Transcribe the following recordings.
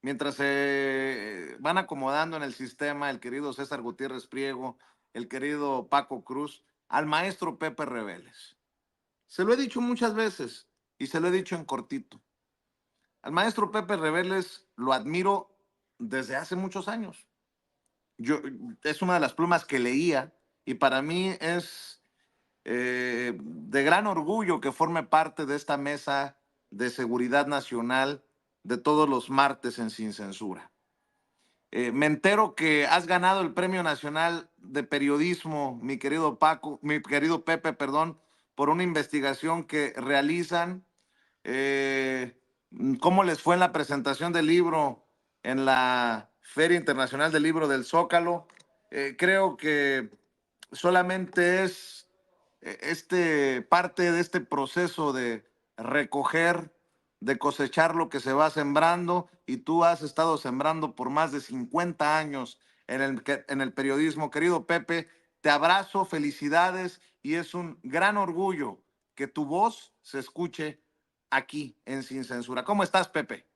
mientras se van acomodando en el sistema, el querido César Gutiérrez Priego, el querido Paco Cruz, al maestro Pepe Rebeles. Se lo he dicho muchas veces y se lo he dicho en cortito. Al maestro Pepe Rebeles lo admiro desde hace muchos años. Es una de las plumas que leía y para mí es de gran orgullo que forme parte de esta mesa de seguridad nacional de todos los martes en Sin Censura. Me entero que has ganado el Premio Nacional de Periodismo, mi querido Paco, mi querido Pepe, perdón, por una investigación que realizan. Eh, ¿Cómo les fue en la presentación del libro en la Feria Internacional del Libro del Zócalo? Creo que solamente es parte de este proceso de recoger, de cosechar lo que se va sembrando, y tú has estado sembrando por más de 50 años en el periodismo. Querido Pepe, te abrazo, felicidades, y es un gran orgullo que tu voz se escuche aquí en Sin Censura. ¿Cómo estás, Pepe?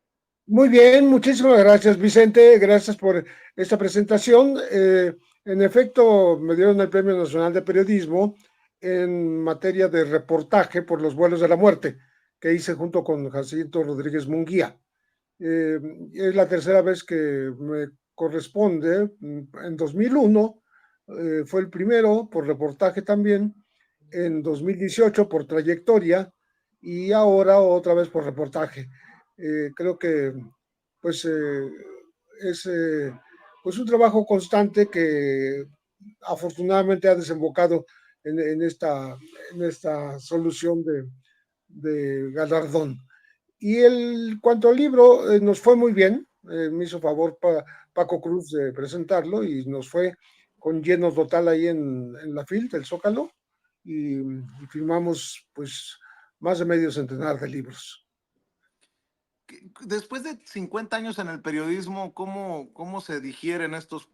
Muy bien, muchísimas gracias, Vicente. Gracias por esta presentación. En efecto, me dieron el Premio Nacional de Periodismo en materia de reportaje por los vuelos de la muerte, que hice junto con Jacinto Rodríguez Munguía. Eh, es la tercera vez que me corresponde. En 2001 fue el primero por reportaje también, en 2018 por trayectoria y ahora otra vez por reportaje. Creo que pues es pues un trabajo constante que afortunadamente ha desembocado en esta solución de galardón. Y cuanto al libro, nos fue muy bien. Me hizo favor Paco Cruz de presentarlo y nos fue con lleno total ahí en la FIL del Zócalo y firmamos pues más de medio centenar de libros. Después de 50 años en el periodismo, ¿cómo se digieren estos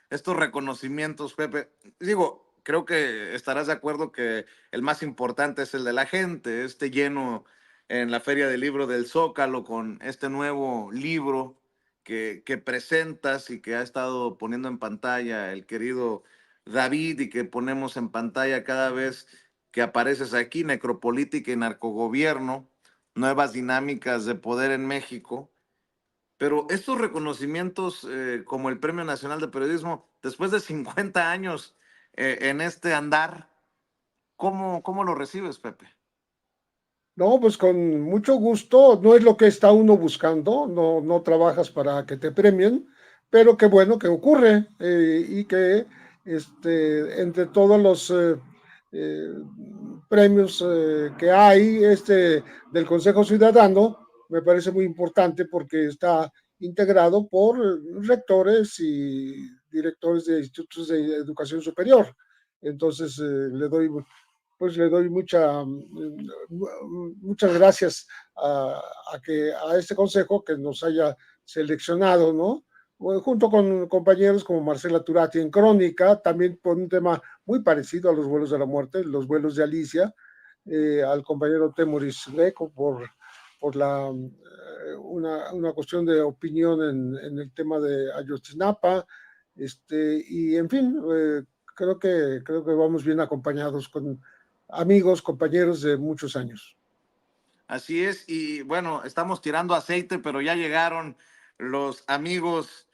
reconocimientos, Pepe? Digo, creo que estarás de acuerdo que el más importante es el de la gente, este lleno en la Feria del Libro del Zócalo con este nuevo libro que presentas y que ha estado poniendo en pantalla el querido David, y que ponemos en pantalla cada vez que apareces aquí, Necropolítica y Narcogobierno, nuevas dinámicas de poder en México. Pero estos reconocimientos, como el Premio Nacional de Periodismo, después de 50 años en este andar, ¿cómo lo recibes, Pepe? No, pues con mucho gusto. No es lo que está uno buscando, no trabajas para que te premien, pero qué bueno que ocurre y que entre todos los eh, premios que hay, del Consejo Ciudadano me parece muy importante porque está integrado por rectores y directores de institutos de educación superior. Entonces le doy muchas gracias a este consejo que nos haya seleccionado, ¿no? Junto con compañeros como Marcela Turati en Crónica, también por un tema muy parecido a los vuelos de la muerte, los vuelos de Alicia, al compañero Temoris Greco por una cuestión de opinión en el tema de Ayotzinapa, y en fin, creo que vamos bien acompañados con amigos, compañeros de muchos años. Así es, y bueno, estamos tirando aceite, pero ya llegaron los amigos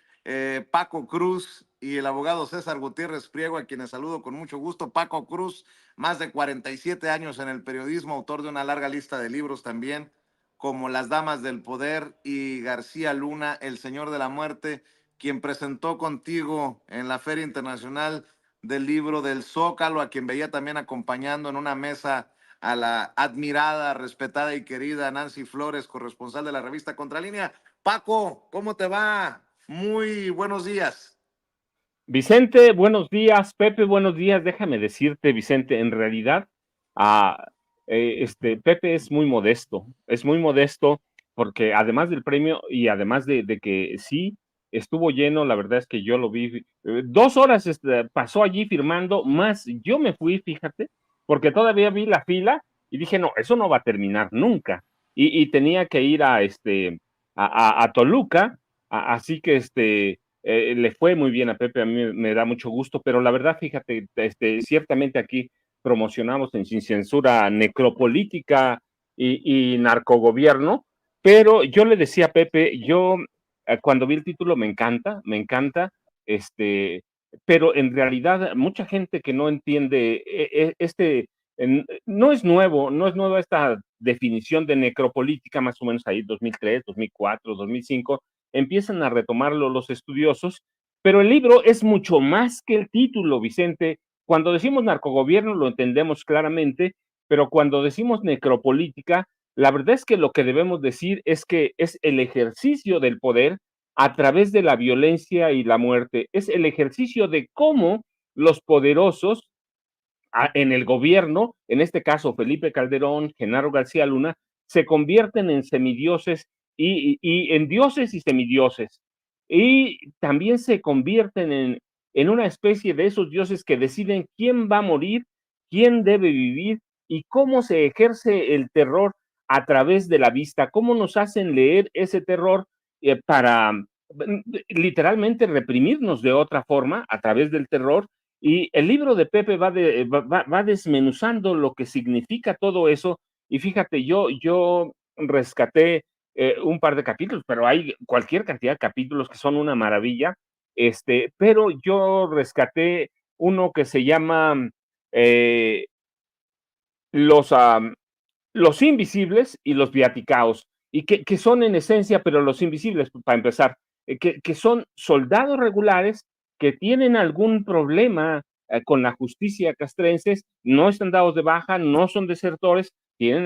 Paco Cruz y el abogado César Gutiérrez Priego, a quienes saludo con mucho gusto. Paco Cruz, más de 47 años en el periodismo, autor de una larga lista de libros también, como Las Damas del Poder, y García Luna, El Señor de la Muerte, quien presentó contigo en la Feria Internacional del Libro del Zócalo, a quien veía también acompañando en una mesa a la admirada, respetada y querida Nancy Flores, corresponsal de la revista Contralínea. Paco, ¿cómo te va? Muy buenos días. Vicente, buenos días. Pepe, buenos días. Déjame decirte, Vicente, en realidad, ah, Pepe es muy modesto porque además del premio y además de que sí estuvo lleno, la verdad es que yo lo vi, 2 horas pasó allí firmando, más yo me fui, fíjate, porque todavía vi la fila y dije, no, eso no va a terminar nunca. Y tenía que ir a Toluca Así que le fue muy bien a Pepe, a mí me da mucho gusto, pero la verdad, fíjate, ciertamente aquí promocionamos en Sin Censura necropolítica y narcogobierno, pero yo le decía a Pepe, yo cuando vi el título me encanta, pero en realidad mucha gente que no entiende no es nuevo esta definición de necropolítica, más o menos ahí 2003, 2004, 2005, empiezan a retomarlo los estudiosos, pero el libro es mucho más que el título, Vicente. Cuando decimos narcogobierno lo entendemos claramente, pero cuando decimos necropolítica, la verdad es que lo que debemos decir es que es el ejercicio del poder a través de la violencia y la muerte. Es el ejercicio de cómo los poderosos en el gobierno, en este caso Felipe Calderón, Genaro García Luna, se convierten en semidioses y en dioses y semidioses. Y también se convierten en una especie de esos dioses que deciden quién va a morir, quién debe vivir y cómo se ejerce el terror a través de la vista, cómo nos hacen leer ese terror para literalmente reprimirnos de otra forma a través del terror. Y el libro de Pepe va desmenuzando lo que significa todo eso. Y fíjate, yo rescaté un par de capítulos, pero hay cualquier cantidad de capítulos que son una maravilla. Pero yo rescaté uno que se llama eh, los, los invisibles y los viaticaos, y que son en esencia, pero los invisibles, para empezar, que son soldados regulares que tienen algún problema con la justicia castrense, no están dados de baja, no son desertores, tienen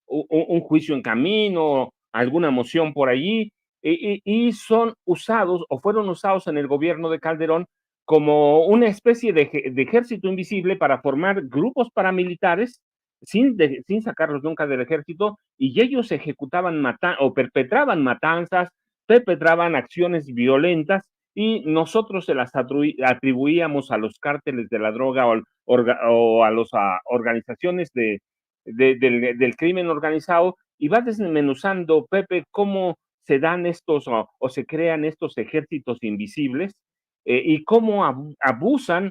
un juicio en camino, alguna moción por allí, y son usados o fueron usados en el gobierno de Calderón como una especie de ejército invisible para formar grupos paramilitares sin sacarlos nunca del ejército, y ellos ejecutaban o perpetraban matanzas, perpetraban acciones violentas, y nosotros se las atribuíamos a los cárteles de la droga o a las organizaciones del crimen organizado, y va desmenuzando, Pepe, cómo se dan estos o se crean estos ejércitos invisibles y cómo abusan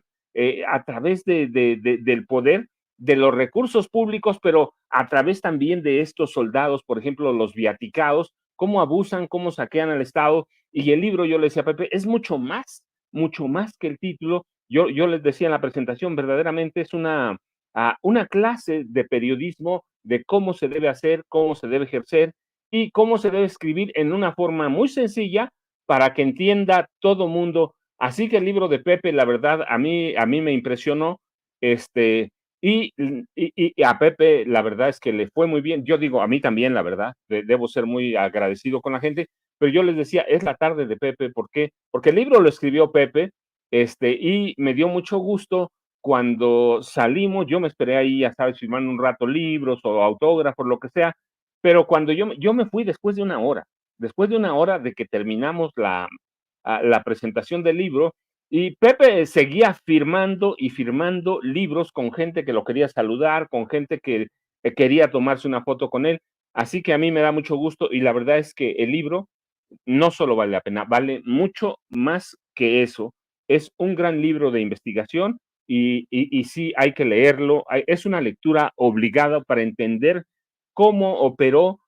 a través del poder de los recursos públicos, pero a través también de estos soldados, por ejemplo, los viaticados, cómo abusan, cómo saquean al Estado. Y el libro, yo le decía a Pepe, es mucho más que el título. Yo les decía en la presentación, verdaderamente es una clase de periodismo, de cómo se debe hacer, cómo se debe ejercer y cómo se debe escribir en una forma muy sencilla para que entienda todo mundo. Así que el libro de Pepe, la verdad, a mí me impresionó. Y a Pepe, la verdad es que le fue muy bien. Yo digo, a mí también, la verdad, debo ser muy agradecido con la gente, pero yo les decía, es la tarde de Pepe. ¿Por qué? Porque el libro lo escribió Pepe, y me dio mucho gusto cuando salimos. Yo me esperé ahí, ya sabes, firmando un rato libros o autógrafos, lo que sea, pero cuando yo me fui después de una hora de que terminamos la presentación del libro, y Pepe seguía firmando y firmando libros con gente que lo quería saludar, con gente que quería tomarse una foto con él. Así que a mí me da mucho gusto, y la verdad es que el libro no solo vale la pena, vale mucho más que eso. Es un gran libro de investigación y sí hay que leerlo. Es una lectura obligada para entender cómo operó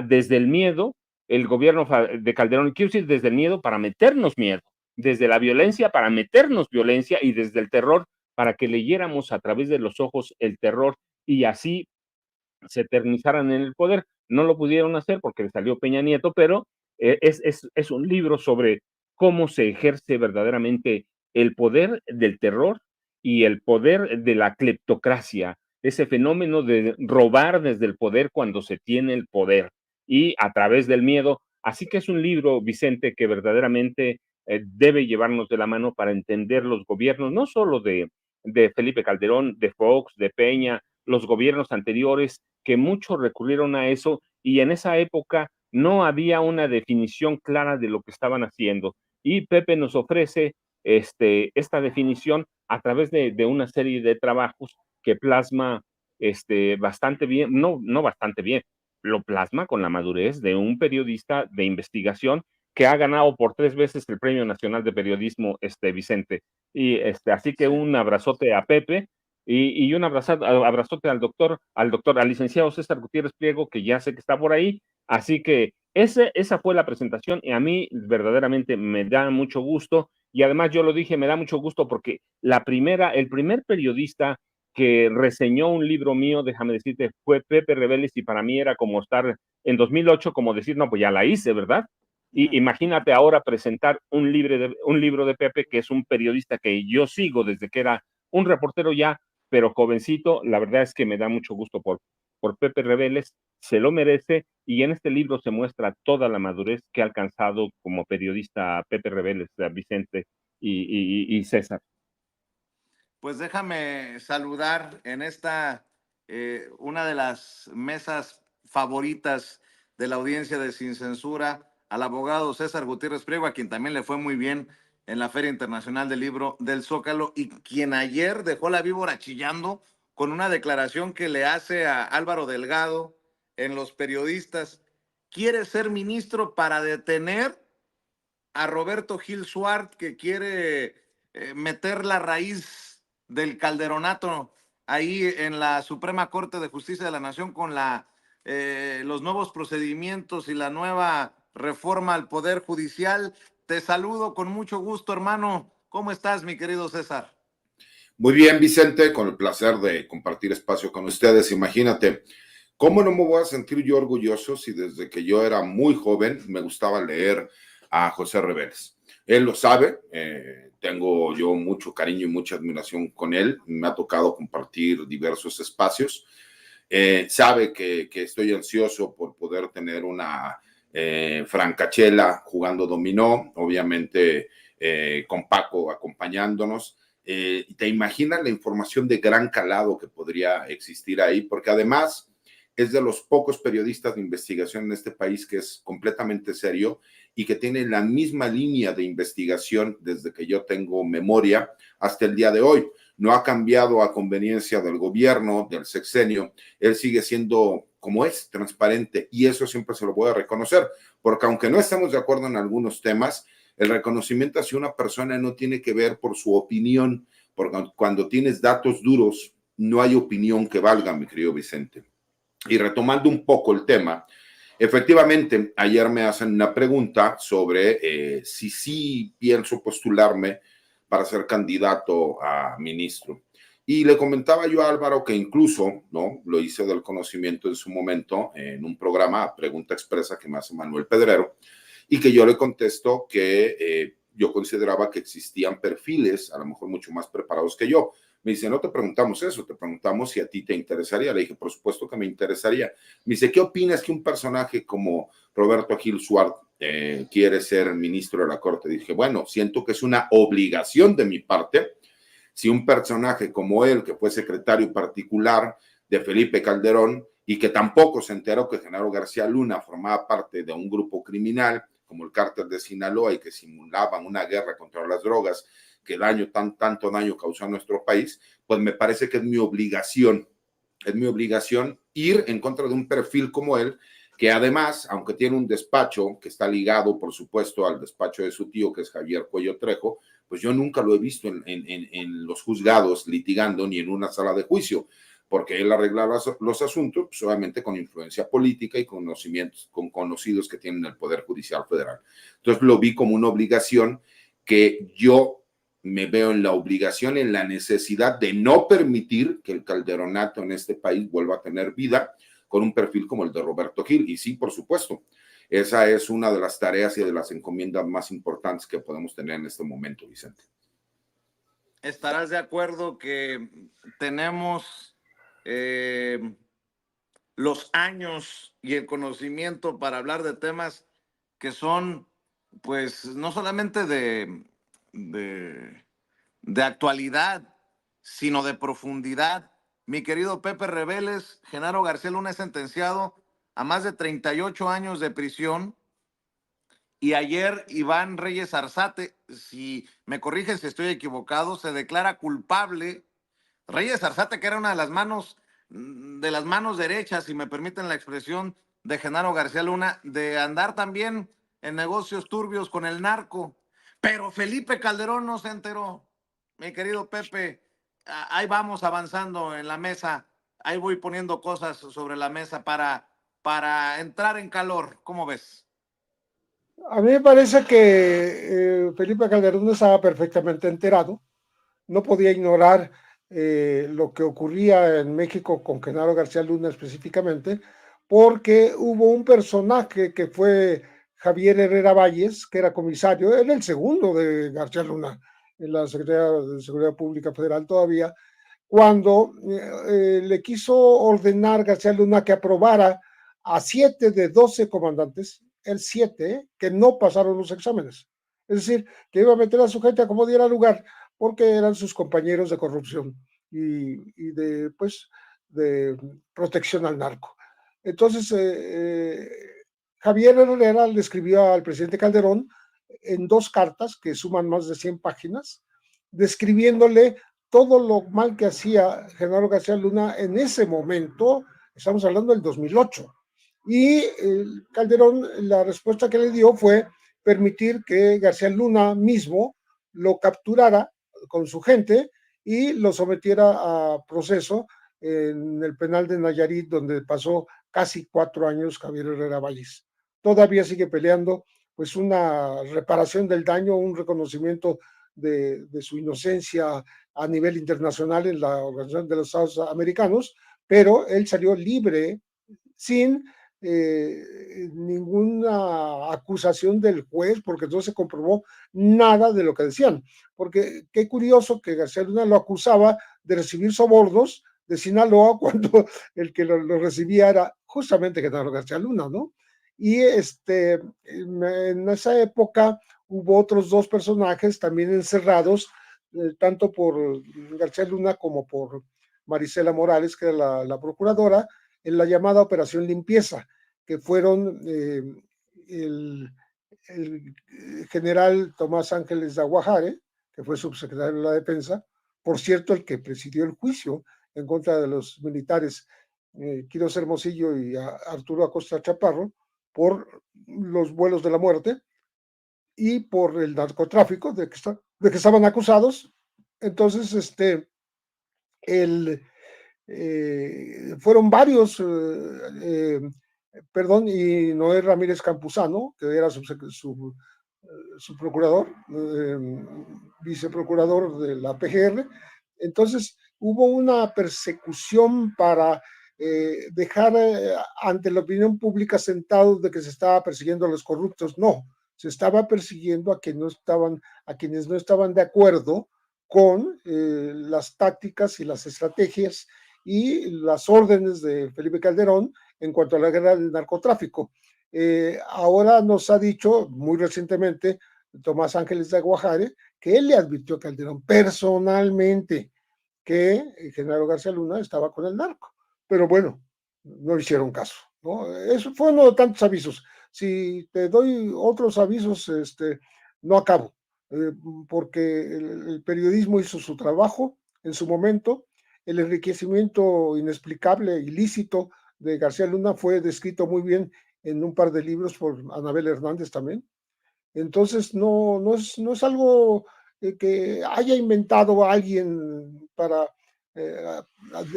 desde el miedo el gobierno de Calderón. Quiero decir, desde el miedo para meternos miedo, desde la violencia para meternos violencia, y desde el terror para que leyéramos a través de los ojos el terror y así se eternizaran en el poder. No lo pudieron hacer porque le salió Peña Nieto, pero es un libro sobre cómo se ejerce verdaderamente el poder del terror y el poder de la cleptocracia, ese fenómeno de robar desde el poder cuando se tiene el poder y a través del miedo. Así que es un libro, Vicente, que verdaderamente debe llevarnos de la mano para entender los gobiernos, no solo de Felipe Calderón, de Fox, de Peña, los gobiernos anteriores, que muchos recurrieron a eso, y en esa época no había una definición clara de lo que estaban haciendo. Y Pepe nos ofrece esta definición a través de una serie de trabajos que plasma bastante bien, no bastante bien, lo plasma con la madurez de un periodista de investigación que ha ganado por 3 veces el Premio Nacional de Periodismo, Vicente. Y así que Sí. un abrazote a Pepe y un abrazote al licenciado César Gutiérrez Pliego, que ya sé que está por ahí. Así que esa fue la presentación y a mí verdaderamente me da mucho gusto. Y además yo lo dije, me da mucho gusto porque el primer periodista que reseñó un libro mío, déjame decirte, fue Pepe Reveles, y para mí era como estar en 2008, como decir, no, pues ya la hice, ¿verdad? Y imagínate ahora presentar un libro de Pepe, que es un periodista que yo sigo desde que era un reportero ya, pero jovencito. La verdad es que me da mucho gusto por Pepe Reveles, se lo merece, y en este libro se muestra toda la madurez que ha alcanzado como periodista Pepe Reveles, Vicente y César. Pues déjame saludar en esta, una de las mesas favoritas de la audiencia de Sin Censura, al abogado César Gutiérrez Priego, a quien también le fue muy bien en la Feria Internacional del Libro del Zócalo, y quien ayer dejó la víbora chillando con una declaración que le hace a Álvaro Delgado en Los Periodistas. Quiere ser ministro para detener a Roberto Gil Suart, que quiere meter la raíz del calderonato ahí en la Suprema Corte de Justicia de la Nación con los nuevos procedimientos y la nueva reforma al Poder Judicial. Te saludo con mucho gusto, hermano. ¿Cómo estás, mi querido César? Muy bien, Vicente, con el placer de compartir espacio con ustedes. Imagínate, ¿cómo no me voy a sentir yo orgulloso si desde que yo era muy joven me gustaba leer a José Reveles? Él lo sabe, tengo yo mucho cariño y mucha admiración con él, me ha tocado compartir diversos espacios, sabe que estoy ansioso por poder tener una francachela jugando dominó, obviamente con Paco acompañándonos. ¿Te imaginas la información de gran calado que podría existir ahí? Porque además es de los pocos periodistas de investigación en este país que es completamente serio y que tiene la misma línea de investigación desde que yo tengo memoria hasta el día de hoy. No ha cambiado a conveniencia del gobierno, del sexenio. Él sigue siendo como es, transparente, y eso siempre se lo voy a reconocer, porque aunque no estemos de acuerdo en algunos temas, el reconocimiento hacia una persona no tiene que ver por su opinión, porque cuando tienes datos duros, no hay opinión que valga, mi querido Vicente. Y retomando un poco el tema, efectivamente, ayer me hacen una pregunta sobre si sí pienso postularme para ser candidato a ministro. Y le comentaba yo a Álvaro que incluso, ¿no? Lo hice del conocimiento en su momento en un programa, Pregunta Expresa, que me hace Manuel Pedrero, y que yo le contesto que yo consideraba que existían perfiles, a lo mejor mucho más preparados que yo. Me dice, no te preguntamos eso, te preguntamos si a ti te interesaría. Le dije, por supuesto que me interesaría. Me dice, ¿qué opinas que un personaje como Roberto Gil Suart quiere ser ministro de la Corte? Dije, bueno, siento que es una obligación de mi parte. Si un personaje como él, que fue secretario particular de Felipe Calderón y que tampoco se enteró que Genaro García Luna formaba parte de un grupo criminal como el Cártel de Sinaloa y que simulaban una guerra contra las drogas, que tanto daño causó a nuestro país, pues me parece que es mi obligación ir en contra de un perfil como él, que además, aunque tiene un despacho que está ligado, por supuesto, al despacho de su tío, que es Javier Cuello Trejo, pues yo nunca lo he visto en los juzgados litigando ni en una sala de juicio, porque él arregla los asuntos, pues obviamente con influencia política y conocimientos, con conocidos que tienen el Poder Judicial Federal. Entonces lo vi como una obligación que yo me veo en la obligación, en la necesidad de no permitir que el calderonato en este país vuelva a tener vida con un perfil como el de Roberto Gil. Y sí, por supuesto, esa es una de las tareas y de las encomiendas más importantes que podemos tener en este momento, Vicente. ¿Estarás de acuerdo que tenemos los años y el conocimiento para hablar de temas que son, pues, no solamente de actualidad, sino de profundidad? Mi querido Pepe Reveles, Genaro García Luna es sentenciado a más de 38 años de prisión. Y ayer Iván Reyes Arzate, si me corrigen si estoy equivocado, se declara culpable. Reyes Arzate, que era una de las manos derechas, si me permiten la expresión, de Genaro García Luna, de andar también en negocios turbios con el narco, pero Felipe Calderón no se enteró. Mi querido Pepe, ahí vamos avanzando en la mesa, ahí voy poniendo cosas sobre la mesa para entrar en calor. ¿Cómo ves? A mí me parece que Felipe Calderón estaba perfectamente enterado, no podía ignorar lo que ocurría en México con Genaro García Luna específicamente, porque hubo un personaje que fue Javier Herrera Valles, que era comisario, era el segundo de García Luna en la Secretaría de Seguridad Pública Federal todavía, cuando le quiso ordenar García Luna que aprobara a 7 de 12 comandantes, el 7, que no pasaron los exámenes. Es decir, que iba a meter a su gente a como diera lugar, porque eran sus compañeros de corrupción y de, pues, de protección al narco. Entonces, Javier Herrera le escribió al presidente Calderón en 2 cartas que suman más de 100 páginas, describiéndole todo lo mal que hacía Genaro García Luna en ese momento, estamos hablando del 2008. Y Calderón, la respuesta que le dio fue permitir que García Luna mismo lo capturara con su gente y lo sometiera a proceso en el penal de Nayarit, donde pasó casi 4 años Javier Herrera Valles. Todavía sigue peleando pues una reparación del daño, un reconocimiento de su inocencia a nivel internacional en la Organización de los Estados Americanos, pero él salió libre sin ninguna acusación del juez, porque no se comprobó nada de lo que decían. Porque qué curioso que García Luna lo acusaba de recibir sobornos de Sinaloa cuando el que lo recibía era justamente Genaro García Luna, ¿no? Y en esa época hubo otros 2 personajes también encerrados, tanto por García Luna como por Marisela Morales, que era la procuradora, en la llamada Operación Limpieza, que fueron el general Tomás Ángeles de Aguajare, que fue subsecretario de la Defensa, por cierto, el que presidió el juicio en contra de los militares Quirós Hermosillo y Arturo Acosta Chaparro por los vuelos de la muerte y por el narcotráfico de que estaban acusados. Entonces, fueron varios, perdón, y Noé Ramírez Campuzano, que era su procurador, viceprocurador de la PGR. Entonces hubo una persecución para dejar ante la opinión pública sentado de que se estaba persiguiendo a los corruptos. No, se estaba persiguiendo a quienes no estaban de acuerdo con las tácticas y las estrategias y las órdenes de Felipe Calderón en cuanto a la guerra del narcotráfico. Ahora nos ha dicho muy recientemente Tomás Ángeles de Aguajare que él le advirtió a Calderón personalmente que Genaro García Luna estaba con el narco, pero bueno, no hicieron caso, ¿no? Eso fue uno de tantos avisos. Si te doy otros avisos, no acabo, porque el periodismo hizo su trabajo en su momento. El enriquecimiento inexplicable, ilícito de García Luna fue descrito muy bien en un par de libros por Anabel Hernández también. Entonces, no es algo que haya inventado alguien para,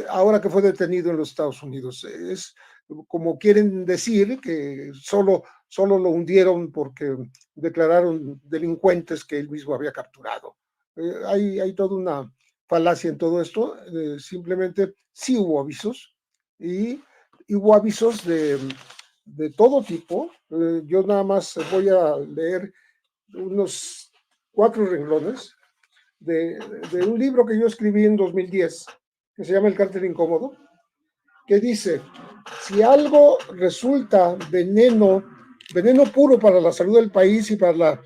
ahora que fue detenido en los Estados Unidos. Es como quieren decir que solo lo hundieron porque declararon delincuentes que él mismo había capturado. Hay toda una falacia en todo esto. Simplemente sí hubo avisos y hubo avisos de todo tipo. Yo nada más voy a leer unos 4 renglones de un libro que yo escribí en 2010, que se llama El Cártel Incómodo, que dice: si algo resulta veneno puro para la salud del país y para la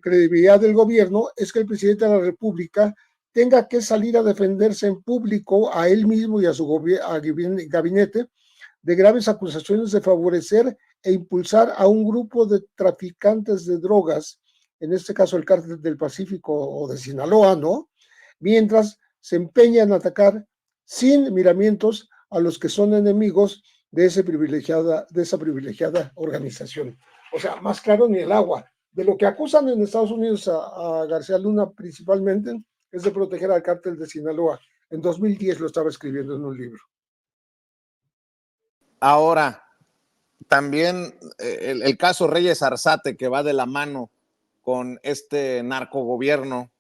credibilidad del gobierno, es que el presidente de la República tenga que salir a defenderse en público a él mismo y a su gabinete de graves acusaciones de favorecer e impulsar a un grupo de traficantes de drogas, en este caso el Cártel del Pacífico o de Sinaloa, ¿no? Mientras se empeña en atacar sin miramientos a los que son enemigos de esa privilegiada organización. o sea, más claro ni el agua. De lo que acusan en Estados Unidos a García Luna principalmente es de proteger al cártel de Sinaloa. En 2010 lo estaba escribiendo en un libro. Ahora, también el caso Reyes Arzate, que va de la mano con este narcogobierno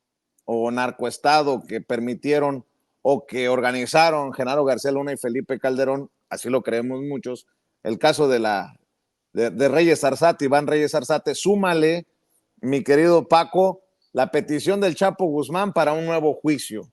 o narcoestado que permitieron o que organizaron Genaro García Luna y Felipe Calderón, así lo creemos muchos, el caso de Reyes Arzate, Iván Reyes Arzate, súmale, mi querido Paco, la petición del Chapo Guzmán para un nuevo juicio,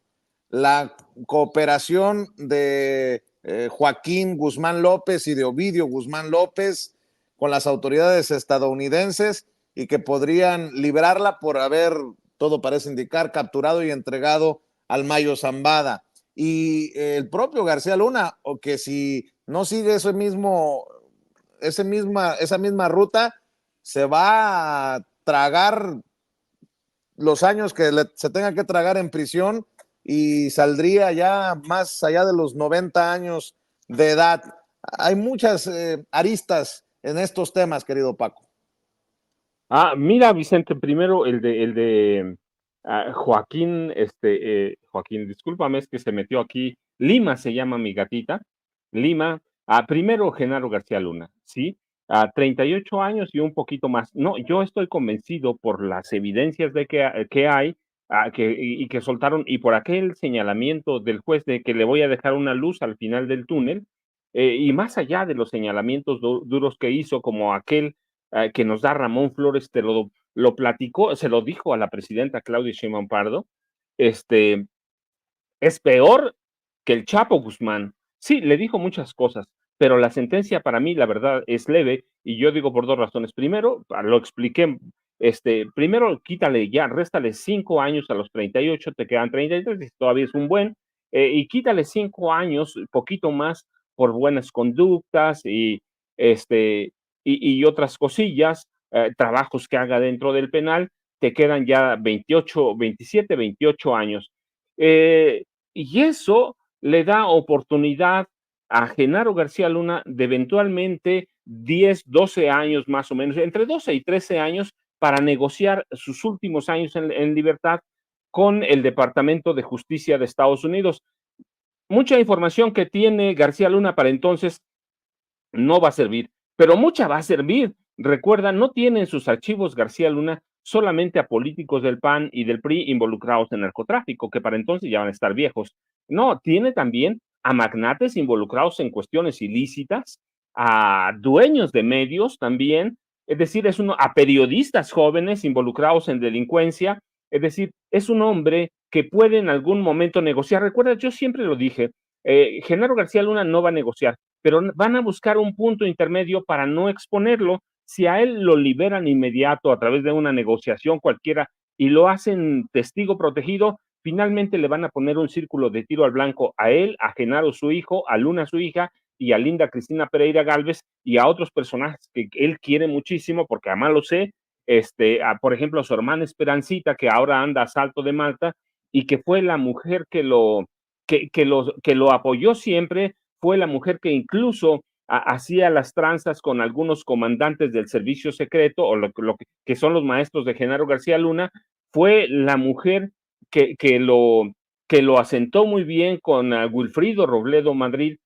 la cooperación de Joaquín Guzmán López y de Ovidio Guzmán López con las autoridades estadounidenses y que podrían liberarla por haber, todo parece indicar, capturado y entregado al Mayo Zambada. Y el propio García Luna, o que si no sigue esa misma ruta, se va a tragar los años que se tenga que tragar en prisión y saldría ya más allá de los 90 años de edad. Hay muchas aristas en estos temas, querido Paco. Mira, Vicente, primero Joaquín, Joaquín, discúlpame, es que se metió aquí. Lima se llama mi gatita. Lima. Primero, Genaro García Luna, ¿sí? 38 años y un poquito más. No, yo estoy convencido por las evidencias de que hay y que soltaron y por aquel señalamiento del juez de que le voy a dejar una luz al final del túnel, y más allá de los señalamientos duros que hizo, como aquel que nos da Ramón Flores, lo platicó, se lo dijo a la presidenta Claudia Sheinbaum Pardo, es peor que el Chapo Guzmán. Sí, le dijo muchas cosas, pero la sentencia para mí, la verdad, es leve, y yo digo por dos razones. Primero, lo expliqué, primero, quítale ya, réstale 5 años a los 38, te quedan 33, todavía es un buen, y quítale 5 años, poquito más, por buenas conductas y otras cosillas, trabajos que haga dentro del penal, te quedan ya 28, 27, 28 años. Y eso le da oportunidad a Genaro García Luna de eventualmente 10, 12 años más o menos, entre 12 y 13 años, para negociar sus últimos años en libertad con el Departamento de Justicia de Estados Unidos. Mucha información que tiene García Luna para entonces no va a servir, pero mucha va a servir. Recuerda, no tiene en sus archivos García Luna solamente a políticos del PAN y del PRI involucrados en narcotráfico, que para entonces ya van a estar viejos. No, tiene también a magnates involucrados en cuestiones ilícitas, a dueños de medios también, es decir, a periodistas jóvenes involucrados en delincuencia, es decir, es un hombre que puede en algún momento negociar. Recuerda, yo siempre lo dije, Genaro García Luna no va a negociar, pero van a buscar un punto intermedio para no exponerlo. Si a él lo liberan inmediato a través de una negociación cualquiera y lo hacen testigo protegido, finalmente le van a poner un círculo de tiro al blanco a él, a Genaro su hijo, a Luna su hija y a Linda Cristina Pereira Gálvez y a otros personajes que él quiere muchísimo, porque además lo sé, por ejemplo, a su hermana Esperancita, que ahora anda a Salto de Malta y que fue la mujer que lo apoyó siempre, fue la mujer que incluso hacía las tranzas con algunos comandantes del servicio secreto, o que son los maestros de Genaro García Luna, fue la mujer que lo asentó muy bien con Wilfrido Robledo Madrid,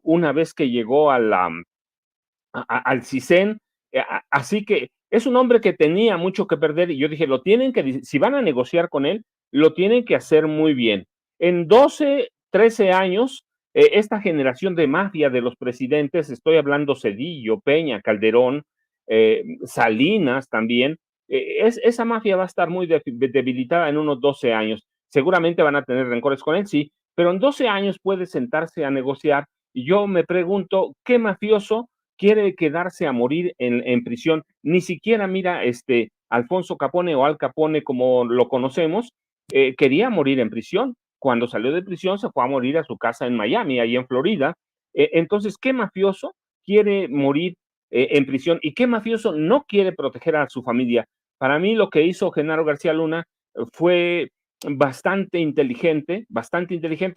una vez que llegó al CISEN, así que es un hombre que tenía mucho que perder, y yo dije, si van a negociar con él, lo tienen que hacer muy bien. En 12, 13 años, esta generación de mafia de los presidentes, estoy hablando Cedillo, Peña, Calderón, Salinas también, esa mafia va a estar muy debilitada en unos 12 años. Seguramente van a tener rencores con él, sí, pero en 12 años puede sentarse a negociar, y yo me pregunto, ¿qué mafioso quiere quedarse a morir en prisión? Ni siquiera, mira, Alfonso Capone o Al Capone, como lo conocemos, quería morir en prisión. Cuando salió de prisión se fue a morir a su casa en Miami, ahí en Florida. Entonces, ¿qué mafioso quiere morir en prisión? ¿Y qué mafioso no quiere proteger a su familia? Para mí lo que hizo Genaro García Luna fue bastante inteligente,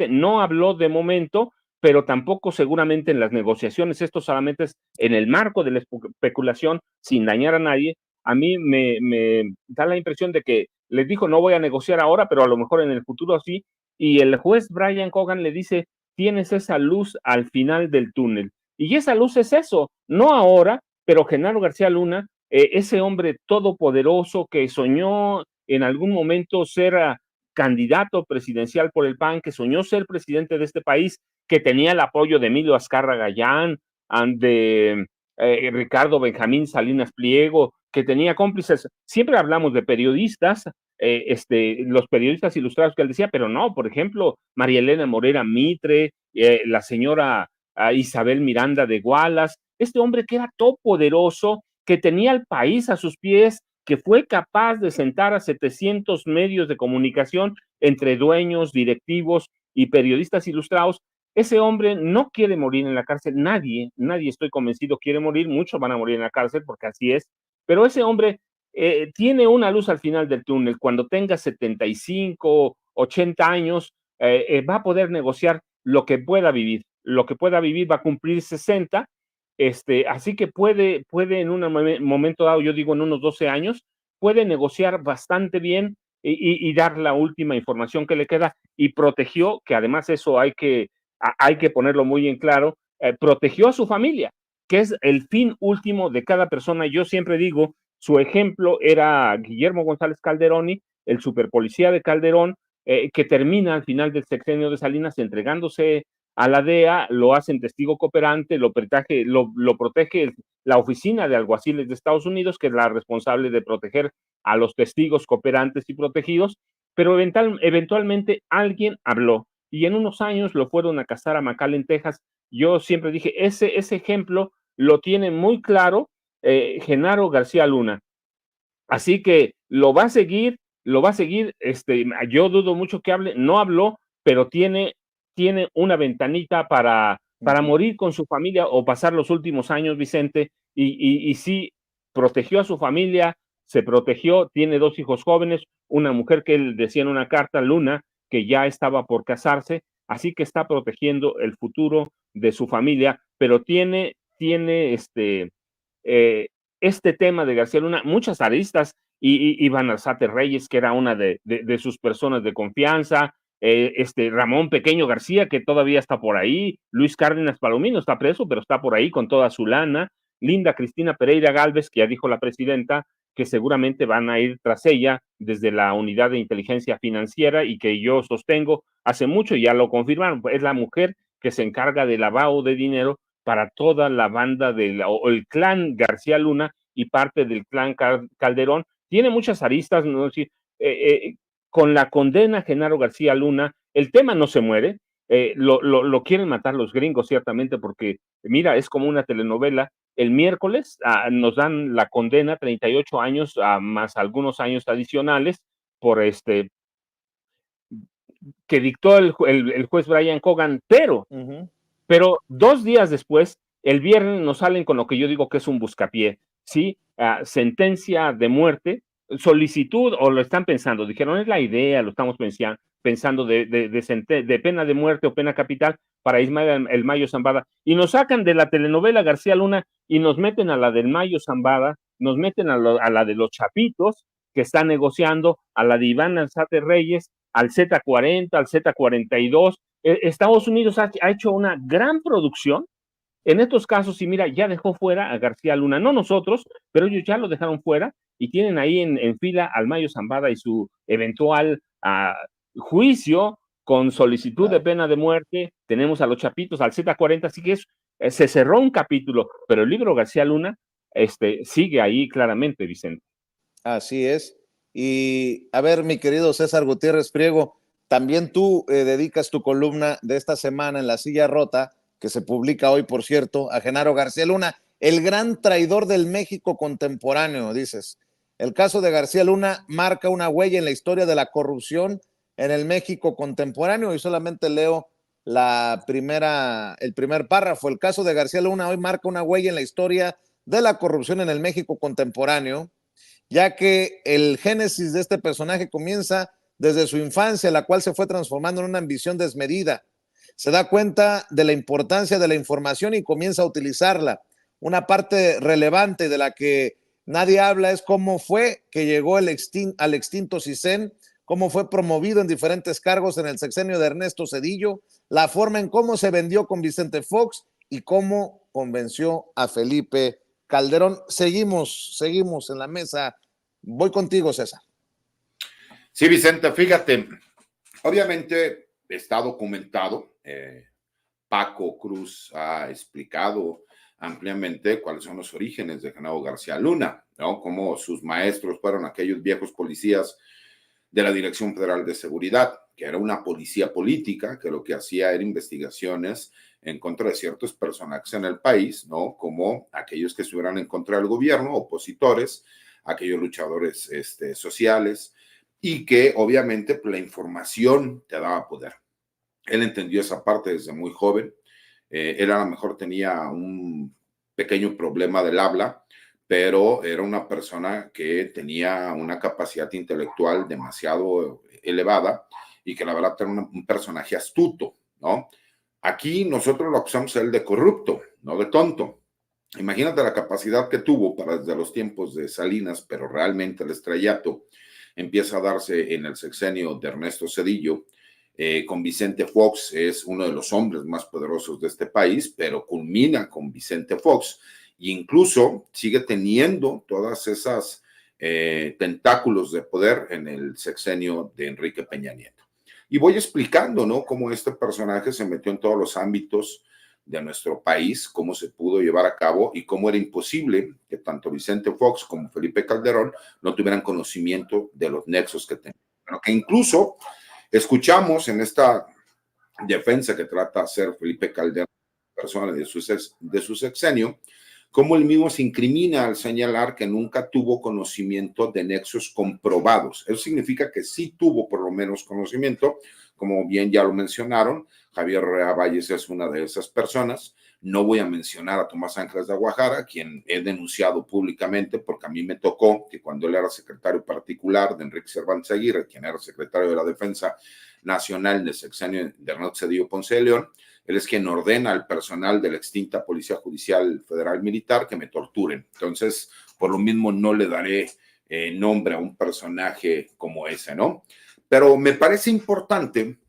no habló de momento, pero tampoco seguramente en las negociaciones. Esto solamente es en el marco de la especulación, sin dañar a nadie. A mí me da la impresión de que les dijo, no voy a negociar ahora, pero a lo mejor en el futuro sí. Y el juez Brian Cogan le dice, tienes esa luz al final del túnel. Y esa luz es eso, no ahora, pero Genaro García Luna, ese hombre todopoderoso que soñó en algún momento ser candidato presidencial por el PAN, que soñó ser presidente de este país, que tenía el apoyo de Emilio Azcárraga Gallán, de Ricardo Benjamín Salinas Pliego, que tenía cómplices. Siempre hablamos de periodistas, los periodistas ilustrados que él decía, pero no, por ejemplo, María Elena Morera Mitre, la señora Isabel Miranda de Gualas, este hombre que era todopoderoso, que tenía el país a sus pies, que fue capaz de sentar a 700 medios de comunicación entre dueños, directivos y periodistas ilustrados. Ese hombre no quiere morir en la cárcel, nadie estoy convencido quiere morir, muchos van a morir en la cárcel porque así es, pero ese hombre tiene una luz al final del túnel. Cuando tenga 75, 80 años, va a poder negociar lo que pueda vivir, va a cumplir 60, así que puede en un momento dado, yo digo en unos 12 años, puede negociar bastante bien y dar la última información que le queda, y protegió, que además eso hay que ponerlo muy en claro, protegió a su familia, que es el fin último de cada persona. Yo siempre digo, su ejemplo era Guillermo González Calderoni, el superpolicía de Calderón, que termina al final del sexenio de Salinas entregándose a la DEA, lo hacen testigo cooperante, lo protege la Oficina de Alguaciles de Estados Unidos, que es la responsable de proteger a los testigos cooperantes y protegidos, pero eventualmente alguien habló, y en unos años lo fueron a cazar a McAllen, Texas. Yo siempre dije, ese ejemplo lo tiene muy claro Genaro García Luna. Así que lo va a seguir, yo dudo mucho que hable, no habló, pero tiene una ventanita para morir con su familia o pasar los últimos años, Vicente, y sí, protegió a su familia, se protegió, tiene 2 hijos jóvenes, una mujer que él decía en una carta, Luna, que ya estaba por casarse, así que está protegiendo el futuro de su familia, pero tiene este tema de García Luna, muchas aristas, y Iván Arzate Reyes, que era una de sus personas de confianza, Ramón Pequeño García, que todavía está por ahí, Luis Cárdenas Palomino está preso, pero está por ahí con toda su lana, Linda Cristina Pereira Gálvez, que ya dijo la presidenta, que seguramente van a ir tras ella desde la Unidad de Inteligencia Financiera, y que yo sostengo hace mucho, ya lo confirmaron, es la mujer que se encarga de lavado de dinero para toda la banda o el clan García Luna y parte del clan Calderón. Tiene muchas aristas, ¿no? Con la condena a Genaro García Luna, el tema no se muere, lo quieren matar los gringos, ciertamente, porque, mira, es como una telenovela. El miércoles nos dan la condena, 38 años, más algunos años adicionales, por que dictó el juez Brian Cogan, pero 2 días después, el viernes, nos salen con lo que yo digo que es un buscapié, ¿sí? Sentencia de muerte, solicitud, o lo están pensando, dijeron, es la idea, lo estamos pensando de pena de muerte o pena capital para Ismael El Mayo Zambada, y nos sacan de la telenovela García Luna y nos meten a la del Mayo Zambada, nos meten a la de los Chapitos, que está negociando, a la de Iván Arzate Reyes, al Z40, al Z42. Estados Unidos ha hecho una gran producción en estos casos, y mira, ya dejó fuera a García Luna, no nosotros, pero ellos ya lo dejaron fuera, y tienen ahí en fila al Mayo Zambada y su eventual juicio con solicitud de pena de muerte. Tenemos a los Chapitos, al Z40, así que se cerró un capítulo, pero el libro García Luna sigue ahí claramente, Vicente. Así es. Y a ver, mi querido César Gutiérrez Priego, también tú dedicas tu columna de esta semana en La Silla Rota, que se publica hoy, por cierto, a Genaro García Luna, el gran traidor del México contemporáneo, dices. El caso de García Luna marca una huella en la historia de la corrupción en el México contemporáneo, y solamente leo el primer párrafo. El caso de García Luna hoy marca una huella en la historia de la corrupción en el México contemporáneo, ya que el génesis de este personaje comienza desde su infancia, la cual se fue transformando en una ambición desmedida. se da cuenta de la importancia de la información y comienza a utilizarla. Una parte relevante de la que nadie habla es cómo fue que llegó al extinto CISEN, cómo fue promovido en diferentes cargos en el sexenio de Ernesto Zedillo, la forma en cómo se vendió con Vicente Fox y cómo convenció a Felipe Calderón. Seguimos en la mesa. Voy contigo, César. Sí, Vicente, fíjate, obviamente está documentado, Paco Cruz ha explicado ampliamente cuáles son los orígenes de Genaro García Luna, ¿no? Cómo sus maestros fueron aquellos viejos policías de la Dirección Federal de Seguridad, que era una policía política, que lo que hacía era investigaciones en contra de ciertos personajes en el país, ¿no? Como aquellos que estuvieran en contra del gobierno, opositores, aquellos luchadores sociales, y que obviamente la información te daba poder. Él entendió esa parte desde muy joven. Él a lo mejor tenía un pequeño problema del habla, pero era una persona que tenía una capacidad intelectual demasiado elevada y que la verdad era un personaje astuto, ¿no? Aquí nosotros lo acusamos a él de corrupto, no de tonto. Imagínate la capacidad que tuvo para desde los tiempos de Salinas, pero realmente el estrellato empieza a darse en el sexenio de Ernesto Zedillo. Con Vicente Fox es uno de los hombres más poderosos de este país, pero culmina con Vicente Fox e incluso sigue teniendo todas esas tentáculos de poder en el sexenio de Enrique Peña Nieto. Y voy explicando, ¿no?, cómo este personaje se metió en todos los ámbitos de nuestro país, cómo se pudo llevar a cabo y cómo era imposible que tanto Vicente Fox como Felipe Calderón no tuvieran conocimiento de los nexos que tenían. Pero que incluso escuchamos en esta defensa que trata de hacer Felipe Calderón, persona de su sexenio, cómo él mismo se incrimina al señalar que nunca tuvo conocimiento de nexos comprobados. Eso significa que sí tuvo por lo menos conocimiento, como bien ya lo mencionaron. Javier Rea Valles es una de esas personas. No voy a mencionar a Tomás Ángeles de Guajara, quien he denunciado públicamente, porque a mí me tocó que cuando él era secretario particular de Enrique Cervantes Aguirre, quien era secretario de la Defensa Nacional del sexenio de Ernesto Zedillo Ponce de León, él es quien ordena al personal de la extinta Policía Judicial Federal Militar que me torturen. Entonces, por lo mismo no le daré nombre a un personaje como ese, ¿no? Pero me parece importante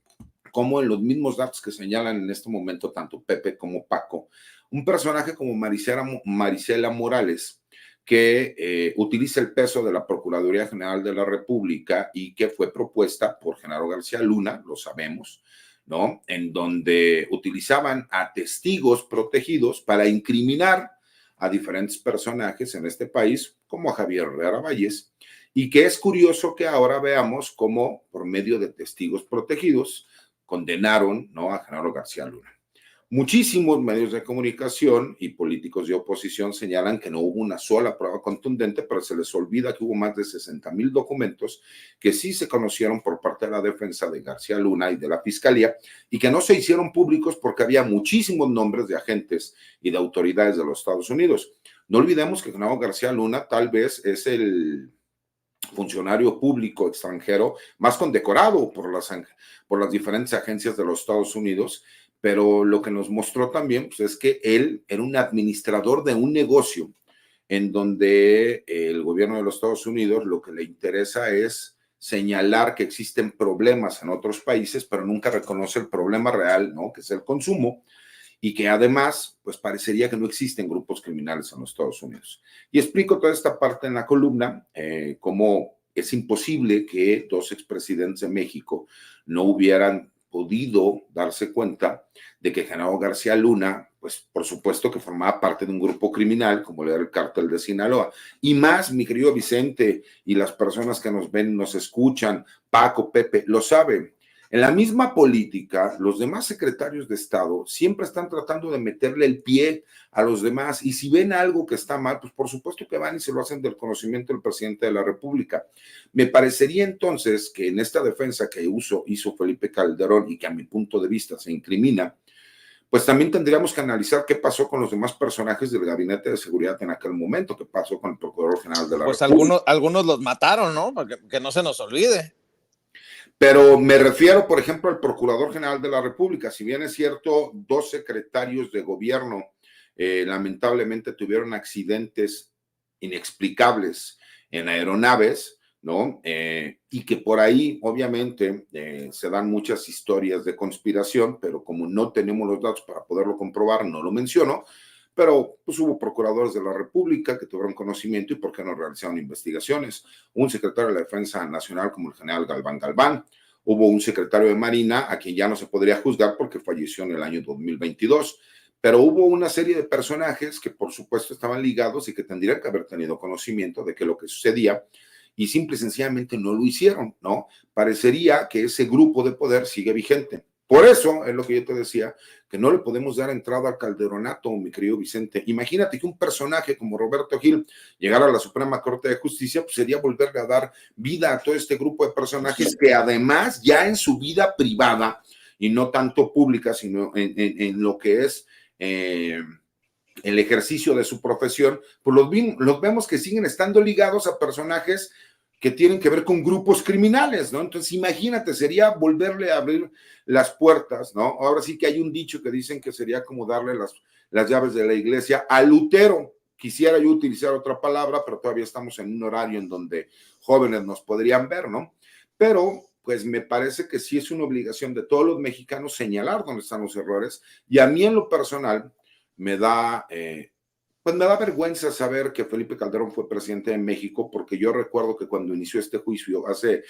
como en los mismos datos que señalan en este momento tanto Pepe como Paco, un personaje como Marisela Morales, que utiliza el peso de la Procuraduría General de la República y que fue propuesta por Genaro García Luna, lo sabemos, ¿no?, en donde utilizaban a testigos protegidos para incriminar a diferentes personajes en este país, como a Javier Herrera Valles, y que es curioso que ahora veamos cómo por medio de testigos protegidos condenaron, ¿no?, a Genaro García Luna. Muchísimos medios de comunicación y políticos de oposición señalan que no hubo una sola prueba contundente, pero se les olvida que hubo más de 60,000 documentos que sí se conocieron por parte de la defensa de García Luna y de la Fiscalía y que no se hicieron públicos porque había muchísimos nombres de agentes y de autoridades de los Estados Unidos. No olvidemos que Genaro García Luna tal vez es el funcionario público extranjero más condecorado por las diferentes agencias de los Estados Unidos, pero lo que nos mostró también pues, es que él era un administrador de un negocio en donde el gobierno de los Estados Unidos lo que le interesa es señalar que existen problemas en otros países, pero nunca reconoce el problema real, ¿no?, que es el consumo, y que además, pues parecería que no existen grupos criminales en los Estados Unidos. Y explico toda esta parte en la columna, cómo es imposible que dos expresidentes de México no hubieran podido darse cuenta de que Genaro García Luna, pues por supuesto que formaba parte de un grupo criminal, como era el Cártel de Sinaloa. Y más, mi querido Vicente, y las personas que nos ven, nos escuchan, Paco, Pepe, lo saben. En la misma política, los demás secretarios de Estado siempre están tratando de meterle el pie a los demás y si ven algo que está mal, pues por supuesto que van y se lo hacen del conocimiento del presidente de la República. Me parecería entonces que en esta defensa que hizo Felipe Calderón y que a mi punto de vista se incrimina, pues también tendríamos que analizar qué pasó con los demás personajes del Gabinete de Seguridad en aquel momento, qué pasó con el Procurador General de la República. Pues algunos los mataron, ¿no? Que no se nos olvide. Pero me refiero, por ejemplo, al Procurador General de la República. Si bien es cierto, 2 secretarios de gobierno lamentablemente tuvieron accidentes inexplicables en aeronaves, ¿no? Y que por ahí, obviamente, se dan muchas historias de conspiración, pero como no tenemos los datos para poderlo comprobar, no lo menciono. Pero pues hubo procuradores de la República que tuvieron conocimiento y por qué no realizaron investigaciones. Un secretario de la Defensa Nacional como el general Galván Galván, hubo un secretario de Marina a quien ya no se podría juzgar porque falleció en el año 2022, pero hubo una serie de personajes que por supuesto estaban ligados y que tendrían que haber tenido conocimiento de que lo que sucedía y simple y sencillamente no lo hicieron, ¿no? Parecería que ese grupo de poder sigue vigente. Por eso es lo que yo te decía, que no le podemos dar entrada al calderonato, mi querido Vicente. Imagínate que un personaje como Roberto Gil llegara a la Suprema Corte de Justicia, pues sería volverle a dar vida a todo este grupo de personajes que además ya en su vida privada, y no tanto pública, sino en lo que es el ejercicio de su profesión, pues los vemos que siguen estando ligados a personajes que tienen que ver con grupos criminales, ¿no? Entonces, imagínate, sería volverle a abrir las puertas, ¿no? Ahora sí que hay un dicho que dicen que sería como darle las llaves de la iglesia a Lutero. Quisiera yo utilizar otra palabra, pero todavía estamos en un horario en donde jóvenes nos podrían ver, ¿no? Pero, pues me parece que sí es una obligación de todos los mexicanos señalar dónde están los errores, y a mí en lo personal me da... Pues me da vergüenza saber que Felipe Calderón fue presidente de México, porque yo recuerdo que cuando inició este juicio, hace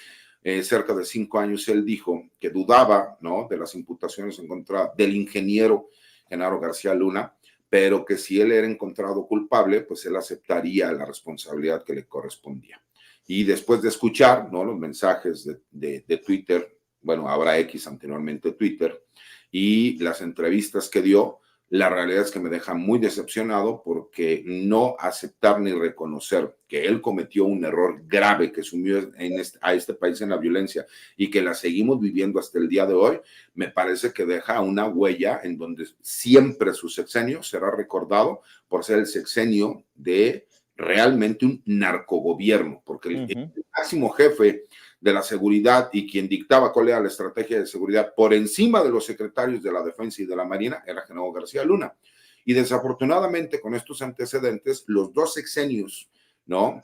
cerca de 5 años, él dijo que dudaba, ¿no?, de las imputaciones en contra del ingeniero Genaro García Luna, pero que si él era encontrado culpable, pues él aceptaría la responsabilidad que le correspondía. Y después de escuchar, ¿no?, los mensajes de Twitter, bueno, ahora X, anteriormente Twitter, y las entrevistas que dio, la realidad es que me deja muy decepcionado, porque no aceptar ni reconocer que él cometió un error grave que sumió a este país en la violencia y que la seguimos viviendo hasta el día de hoy, me parece que deja una huella en donde siempre su sexenio será recordado por ser el sexenio de realmente un narcogobierno, porque el máximo jefe de la seguridad y quien dictaba cuál era la estrategia de seguridad por encima de los secretarios de la Defensa y de la Marina era Genaro García Luna. Y desafortunadamente, con estos antecedentes, los 2 sexenios, ¿no?,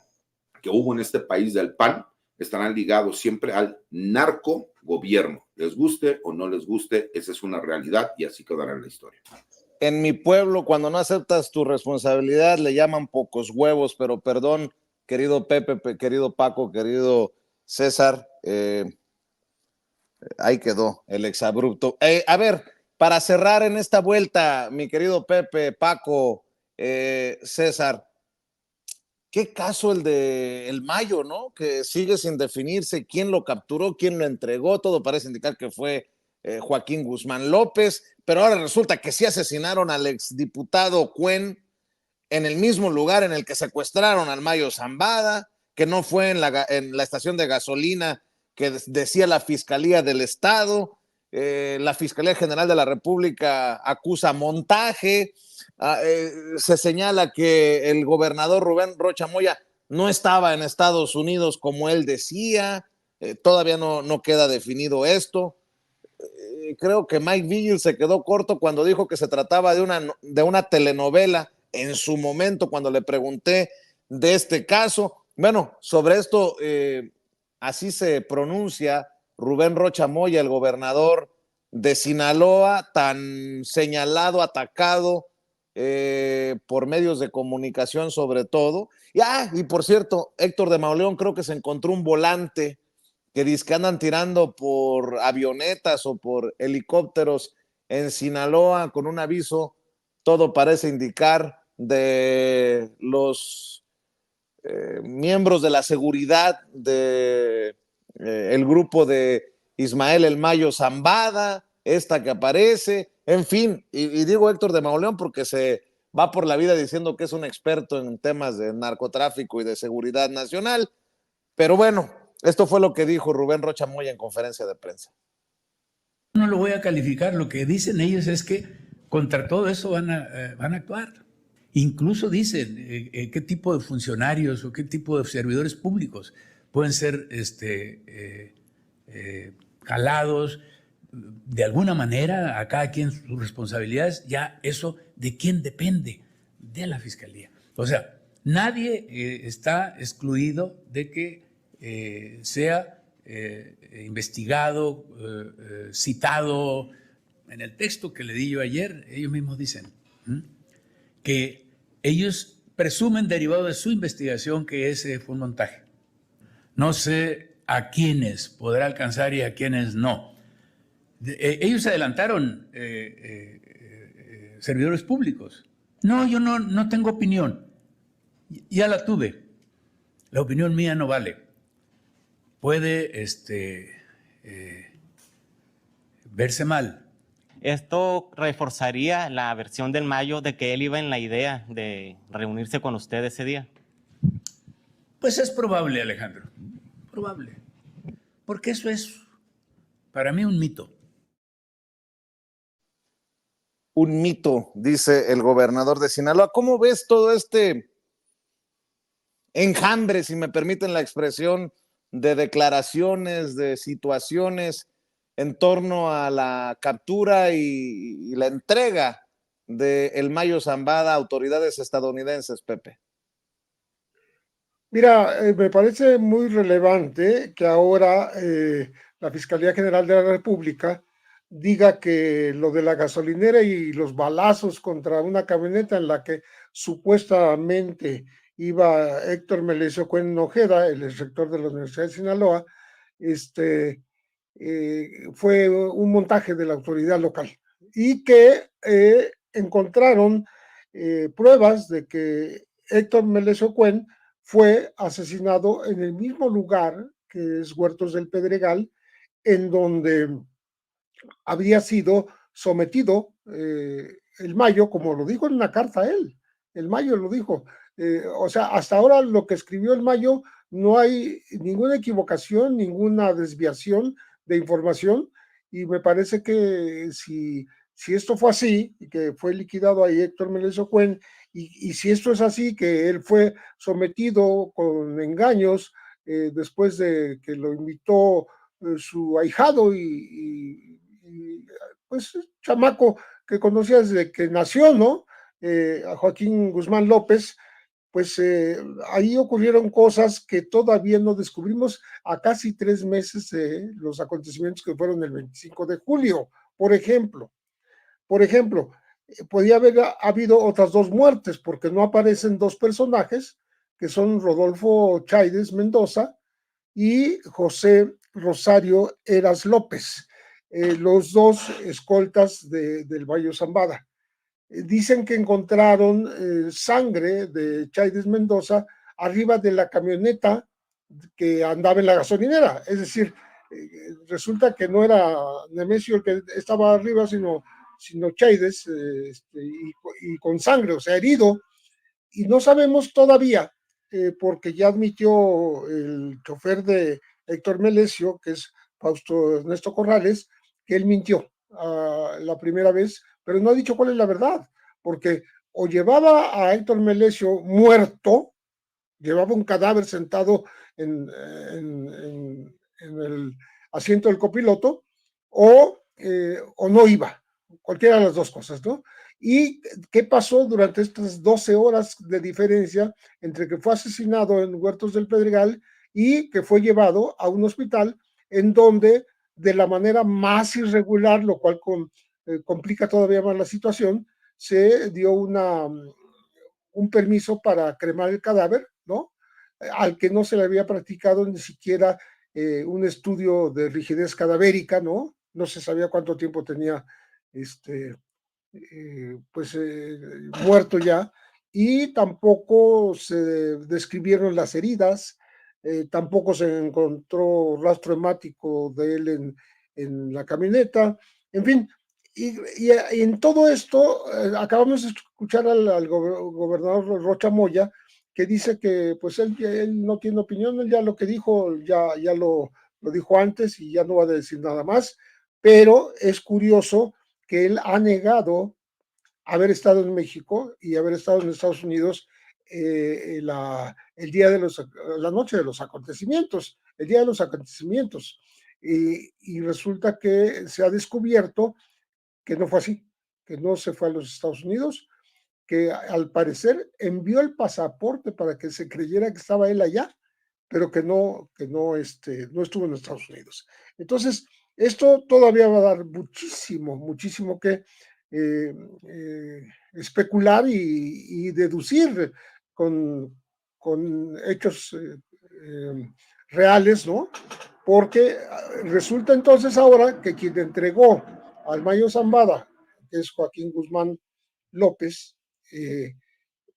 que hubo en este país del PAN estarán ligados siempre al narcogobierno. Les guste o no les guste, esa es una realidad y así quedará en la historia. En mi pueblo, cuando no aceptas tu responsabilidad, le llaman pocos huevos, pero perdón, querido Pepe, querido Paco, querido César, ahí quedó el exabrupto. A ver, para cerrar en esta vuelta, mi querido Pepe, Paco, César, qué caso el de El Mayo, ¿no? Que sigue sin definirse quién lo capturó, quién lo entregó, todo parece indicar que fue Joaquín Guzmán López, pero ahora resulta que sí asesinaron al exdiputado Cuen en el mismo lugar en el que secuestraron al Mayo Zambada, que no fue en la estación de gasolina que decía la Fiscalía del Estado. La Fiscalía General de la República acusa montaje. Se señala que el gobernador Rubén Rocha Moya no estaba en Estados Unidos como él decía. Todavía no queda definido esto. Creo que Mike Vigil se quedó corto cuando dijo que se trataba de una telenovela en su momento, cuando le pregunté de este caso. Bueno, sobre esto, así se pronuncia Rubén Rocha Moya, el gobernador de Sinaloa, tan señalado, atacado por medios de comunicación sobre todo. Y por cierto, Héctor de Mauleón creo que se encontró un volante que dice que andan tirando por avionetas o por helicópteros en Sinaloa con un aviso, todo parece indicar, de los miembros de la seguridad de el grupo de Ismael El Mayo Zambada, esta que aparece, en fin, y digo Héctor de Mauleón porque se va por la vida diciendo que es un experto en temas de narcotráfico y de seguridad nacional, pero bueno, esto fue lo que dijo Rubén Rocha Moya en conferencia de prensa. No lo voy a calificar, lo que dicen ellos es que contra todo eso van a actuar. Incluso dicen qué tipo de funcionarios o qué tipo de servidores públicos pueden ser jalados, de alguna manera, a cada quien sus responsabilidades, ya eso de quién depende, de la Fiscalía. O sea, nadie está excluido de que sea investigado, citado. En el texto que le di yo ayer, ellos mismos dicen que ellos presumen, derivado de su investigación, que ese fue un montaje. No sé a quiénes podrá alcanzar y a quiénes no. Ellos adelantaron servidores públicos. No, yo no tengo opinión. Ya la tuve. La opinión mía no vale. Puede verse mal. Esto reforzaría la versión del Mayo de que él iba en la idea de reunirse con usted ese día. Pues es probable, Alejandro. Probable. Porque eso es, para mí, un mito. Un mito, dice el gobernador de Sinaloa. ¿Cómo ves todo este enjambre, si me permiten la expresión, de declaraciones, de situaciones en torno a la captura y la entrega de el Mayo Zambada a autoridades estadounidenses, Pepe? Mira, me parece muy relevante que ahora la Fiscalía General de la República diga que lo de la gasolinera y los balazos contra una camioneta en la que supuestamente iba Héctor Melesio Cuen Ojeda, el rector de la Universidad de Sinaloa, fue un montaje de la autoridad local y que encontraron pruebas de que Héctor Melesio Cuen fue asesinado en el mismo lugar que es Huertos del Pedregal, en donde había sido sometido el Mayo, como lo dijo en una carta él, el Mayo lo dijo. O sea, hasta ahora lo que escribió el Mayo no hay ninguna equivocación, ninguna desviación de información, y me parece que si esto fue así, y que fue liquidado ahí Héctor Melesio Cuen, y si esto es así, que él fue sometido con engaños después de que lo invitó su ahijado y pues chamaco que conocía desde que nació, ¿no? A Joaquín Guzmán López, pues ahí ocurrieron cosas que todavía no descubrimos a casi 3 meses de los acontecimientos que fueron el 25 de julio, por ejemplo. Podía haber habido otras 2 muertes porque no aparecen 2 personajes que son Rodolfo Chaides Mendoza y José Rosario Eras López, los 2 escoltas del Mayo Zambada. Dicen que encontraron sangre de Chaides Mendoza arriba de la camioneta que andaba en la gasolinera, es decir, resulta que no era Nemesio el que estaba arriba, sino Chaides, y con sangre, o sea, herido, y no sabemos todavía, porque ya admitió el chofer de Héctor Melesio, que es Fausto Ernesto Corrales, que él mintió la primera vez, pero no ha dicho cuál es la verdad, porque o llevaba a Héctor Melesio muerto, llevaba un cadáver sentado en el asiento del copiloto, o no iba, cualquiera de las 2 cosas, ¿no? ¿Y qué pasó durante estas 12 horas de diferencia entre que fue asesinado en Huertos del Pedregal y que fue llevado a un hospital en donde de la manera más irregular, lo cual complica todavía más la situación, se dio un permiso para cremar el cadáver, ¿no? Al que no se le había practicado ni siquiera un estudio de rigidez cadavérica, ¿no? No se sabía cuánto tiempo tenía muerto ya, y tampoco se describieron las heridas, tampoco se encontró rastro hemático de él en la camioneta, en fin, y en todo esto acabamos de escuchar al gobernador Rocha Moya, que dice que pues él no tiene opinión, él ya lo que dijo, ya lo dijo antes y ya no va a decir nada más, pero es curioso que él ha negado haber estado en México y haber estado en Estados Unidos el día de la noche de los acontecimientos, el día de los acontecimientos. y resulta que se ha descubierto que no fue así, que no se fue a los Estados Unidos, que al parecer envió el pasaporte para que se creyera que estaba él allá, pero no estuvo en Estados Unidos. Entonces, esto todavía va a dar muchísimo que eh, especular y deducir con hechos reales, ¿no? Porque resulta entonces ahora que quien entregó al Mayo Zambada, que es Joaquín Guzmán López,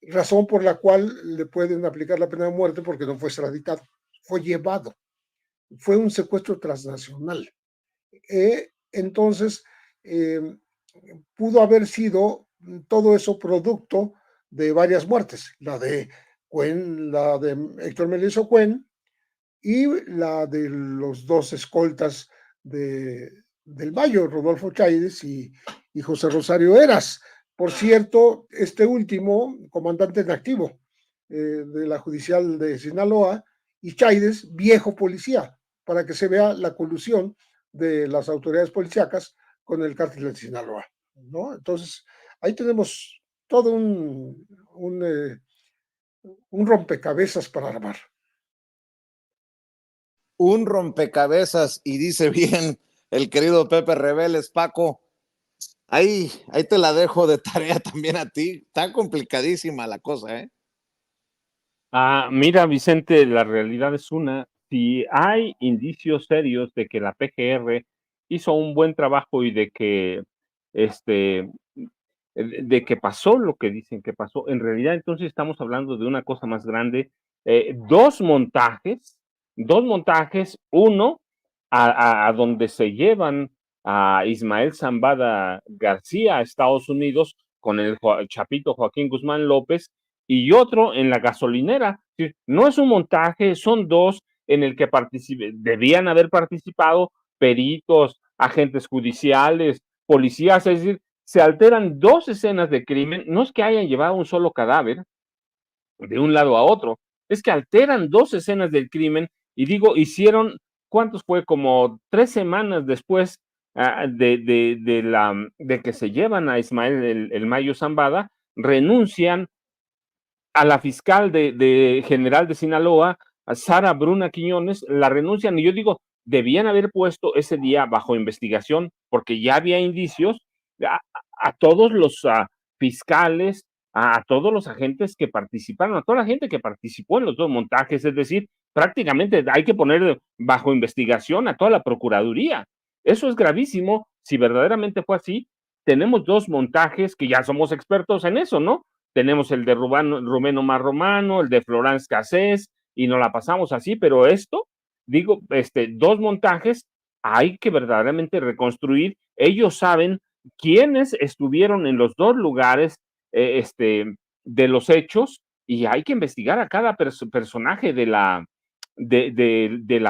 razón por la cual le pueden aplicar la pena de muerte porque no fue extraditado, fue llevado, fue un secuestro transnacional. Entonces, pudo haber sido todo eso producto de varias muertes, la de Héctor Melesio Cuen y la de los dos escoltas del Mayo, Rodolfo Cháides y José Rosario Heras. Por cierto, este último, comandante en activo de la Judicial de Sinaloa, y Cháides, viejo policía, para que se vea la colusión de las autoridades policíacas con el cártel de Sinaloa, ¿no? Entonces, ahí tenemos todo un rompecabezas para armar. Un rompecabezas, y dice bien el querido Pepe Reveles, Paco. Ahí te la dejo de tarea también a ti. Está complicadísima la cosa, ¿eh? Mira, Vicente, la realidad es una. Si hay indicios serios de que la PGR hizo un buen trabajo y de que pasó lo que dicen que pasó, en realidad entonces estamos hablando de una cosa más grande. Dos montajes, uno a donde se llevan a Ismael Zambada García a Estados Unidos con el chapito Joaquín Guzmán López, y otro en la gasolinera. No es un montaje, son dos en el que debían haber participado peritos, agentes judiciales, policías, es decir, se alteran dos escenas de crimen. No es que hayan llevado un solo cadáver de un lado a otro, es que alteran dos escenas del crimen, y digo, hicieron, ¿cuántos fue? Como 3 semanas después de que se llevan a Ismael el Mayo Zambada, renuncian a la fiscal de general de Sinaloa, a Sara Bruna Quiñones, la renuncian, y yo digo, debían haber puesto ese día bajo investigación, porque ya había indicios a todos los fiscales, a todos los agentes que participaron, a toda la gente que participó en los dos montajes, es decir, prácticamente hay que poner bajo investigación a toda la Procuraduría. Eso es gravísimo. Si verdaderamente fue así, tenemos dos montajes que ya somos expertos en eso, ¿no? Tenemos el de Rumeno Mar Romano, el de Florence Cassés, y nos la pasamos así, pero esto, digo, dos montajes, hay que verdaderamente reconstruir. Ellos saben quiénes estuvieron en los dos lugares de los hechos, y hay que investigar a cada personaje de la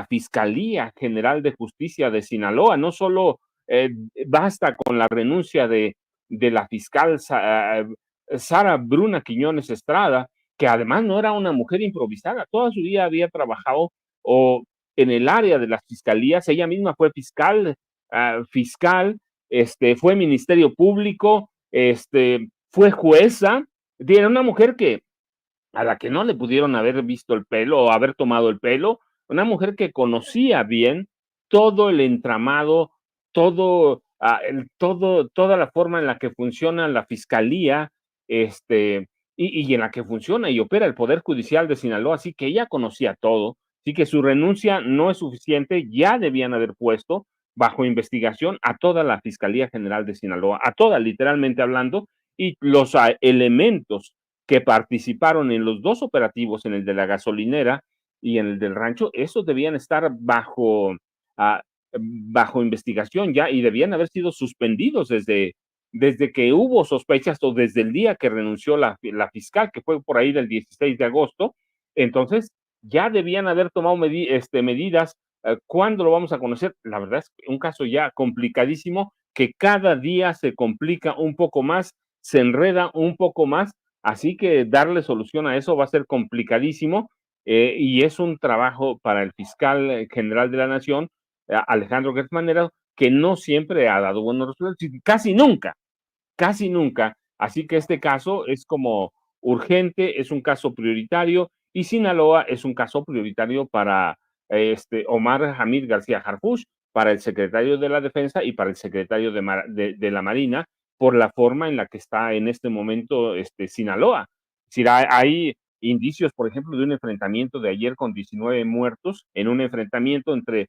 Fiscalía General de Justicia de Sinaloa. No solo basta con la renuncia de la fiscal Sara Bruna Quiñones Estrada, que además no era una mujer improvisada, toda su vida había trabajado en el área de las fiscalías. Ella misma fue fiscal, fue Ministerio Público, fue jueza. Era una mujer a la que no le pudieron haber visto el pelo o haber tomado el pelo, una mujer que conocía bien todo el entramado, toda la forma en la que funciona la fiscalía, y en la que funciona y opera el Poder Judicial de Sinaloa, así que ella conocía todo. Así que su renuncia no es suficiente, ya debían haber puesto bajo investigación a toda la Fiscalía General de Sinaloa, a toda, literalmente hablando, y los elementos que participaron en los dos operativos, en el de la gasolinera y en el del rancho, esos debían estar bajo investigación ya, y debían haber sido suspendidos desde que hubo sospechas, o desde el día que renunció la fiscal, que fue por ahí del 16 de agosto. Entonces, ya debían haber tomado medidas. ¿Cuándo lo vamos a conocer? La verdad es que un caso ya complicadísimo, que cada día se complica un poco más, se enreda un poco más, así que darle solución a eso va a ser complicadísimo, y es un trabajo para el fiscal general de la Nación, Alejandro Gertz Manero, que no siempre ha dado buenos resultados, casi nunca. Así que este caso es como urgente, es un caso prioritario, y Sinaloa es un caso prioritario para Omar Hamid García Harfuch, para el secretario de la Defensa y para el secretario de la Marina, por la forma en la que está en este momento Sinaloa. Es decir, hay indicios, por ejemplo, de un enfrentamiento de ayer con 19 muertos, en un enfrentamiento entre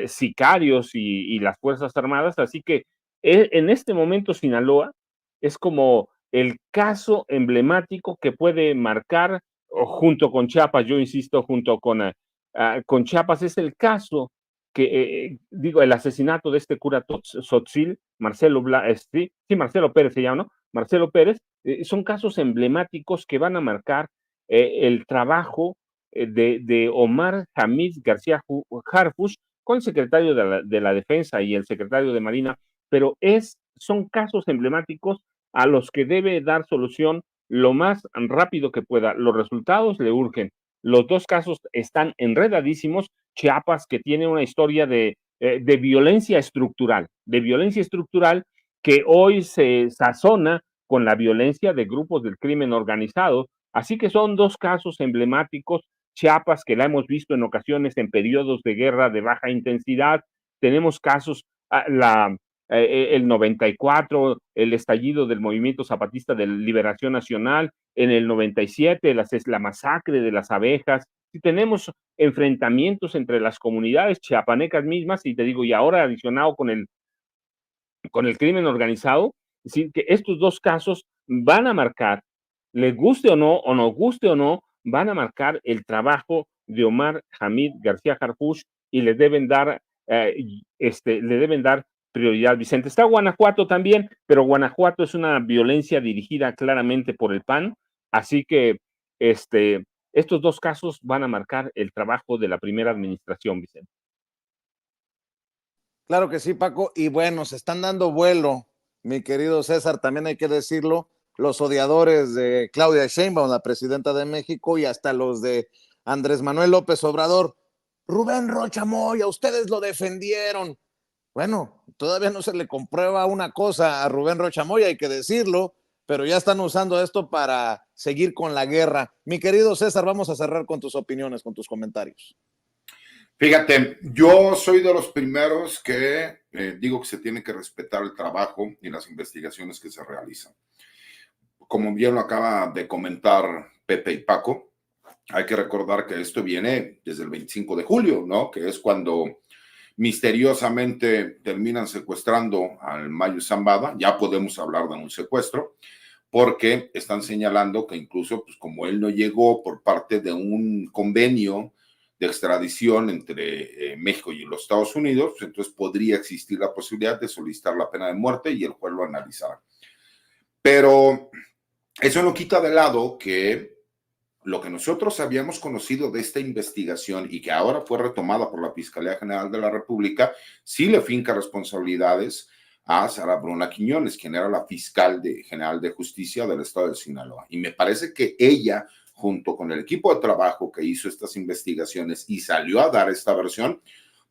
sicarios y las Fuerzas Armadas, así que en este momento Sinaloa es como el caso emblemático que puede marcar, junto con Chiapas, yo insisto, junto con Chiapas, es el caso que, el asesinato de este cura Tzotzil, Marcelo Pérez se llama, ¿no? Marcelo Pérez, son casos emblemáticos que van a marcar el trabajo de Omar Hamid García Harfuch con el secretario de la Defensa y el secretario de Marina, pero son casos emblemáticos a los que debe dar solución lo más rápido que pueda. Los resultados le urgen. Los dos casos están enredadísimos. Chiapas, que tiene una historia de violencia estructural, que hoy se sazona con la violencia de grupos del crimen organizado. Así que son dos casos emblemáticos. Chiapas, que la hemos visto en ocasiones en periodos de guerra de baja intensidad. Tenemos casos, el 94, el estallido del movimiento zapatista de Liberación Nacional, en el 97, la masacre de las abejas. Y tenemos enfrentamientos entre las comunidades chiapanecas mismas, y te digo, y ahora adicionado con el crimen organizado. Es decir, que estos dos casos van a marcar, les guste o nos guste o no, van a marcar el trabajo de Omar Hamid García Harfuch, y le deben dar prioridad, Vicente. Está Guanajuato también, pero Guanajuato es una violencia dirigida claramente por el PAN, así que estos dos casos van a marcar el trabajo de la primera administración, Vicente. Claro que sí, Paco, y bueno, se están dando vuelo, mi querido César, también hay que decirlo, los odiadores de Claudia Sheinbaum, la presidenta de México, y hasta los de Andrés Manuel López Obrador. Rubén Rocha Moya, ustedes lo defendieron. Bueno, todavía no se le comprueba una cosa a Rubén Rocha Moya, hay que decirlo, pero ya están usando esto para seguir con la guerra. Mi querido César, vamos a cerrar con tus opiniones, con tus comentarios. Fíjate, yo soy de los primeros que digo que se tiene que respetar el trabajo y las investigaciones que se realizan. Como bien lo acaba de comentar Pepe y Paco, hay que recordar que esto viene desde el 25 de julio, ¿no? Que es cuando misteriosamente terminan secuestrando al Mayo Zambada. Ya podemos hablar de un secuestro, porque están señalando que incluso, pues como él no llegó por parte de un convenio de extradición entre México y los Estados Unidos, entonces podría existir la posibilidad de solicitar la pena de muerte y el juez lo analizará. Pero eso no quita de lado que lo que nosotros habíamos conocido de esta investigación y que ahora fue retomada por la Fiscalía General de la República, sí le finca responsabilidades a Sara Bruna Quiñones, quien era la fiscal general de justicia del estado de Sinaloa. Y me parece que ella, junto con el equipo de trabajo que hizo estas investigaciones y salió a dar esta versión,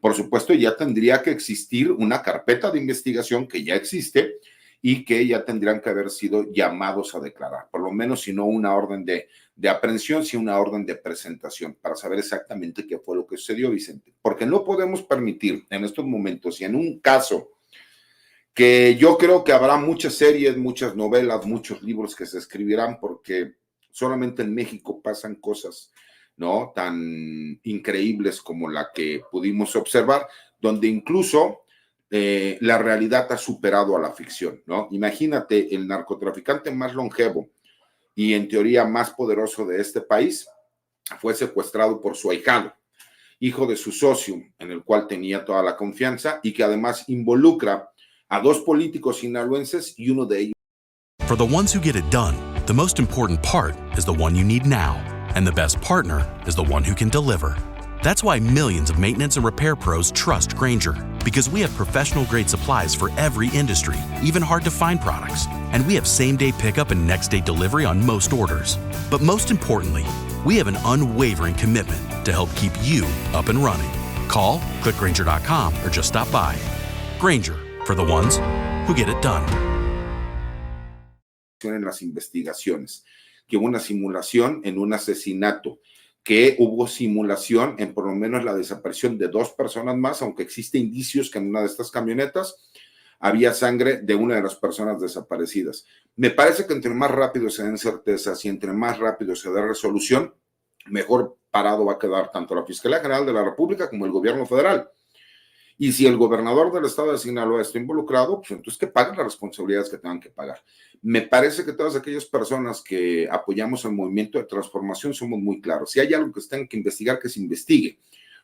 por supuesto ya tendría que existir una carpeta de investigación que ya existe y que ya tendrían que haber sido llamados a declarar, por lo menos si no una orden de aprehensión, si una orden de presentación, para saber exactamente qué fue lo que sucedió, Vicente. Porque no podemos permitir en estos momentos y en un caso que yo creo que habrá muchas series, muchas novelas, muchos libros que se escribirán, porque solamente en México pasan cosas, ¿no?, tan increíbles como la que pudimos observar, donde incluso la realidad ha superado a la ficción, ¿no? Imagínate, el narcotraficante más longevo y en teoría más poderoso de este país fue secuestrado por su ahijado, hijo de su socio, en el cual tenía toda la confianza y que además involucra a dos políticos sinaloenses y uno de ellos. For the ones who get it done, the most important part is the one you need now. And the best partner is the one who can deliver. That's why millions of maintenance and repair pros trust Grainger, because we have professional-grade supplies for every industry, even hard-to-find products. And we have same-day pickup and next-day delivery on most orders. But most importantly, we have an unwavering commitment to help keep you up and running. Call, click Grainger.com, or just stop by. Grainger, for the ones who get it done. En las investigaciones, que hubo una simulación en un asesinato, que hubo simulación en por lo menos la desaparición de 2 personas más, aunque existen indicios que en una de estas camionetas había sangre de una de las personas desaparecidas. Me parece que entre más rápido se den certezas y entre más rápido se dé resolución, mejor parado va a quedar tanto la Fiscalía General de la República como el gobierno federal. Y si el gobernador del estado de Sinaloa está involucrado, pues entonces que paguen las responsabilidades que tengan que pagar. Me parece que todas aquellas personas que apoyamos el movimiento de transformación somos muy claros. Si hay algo que se tenga que investigar, que se investigue.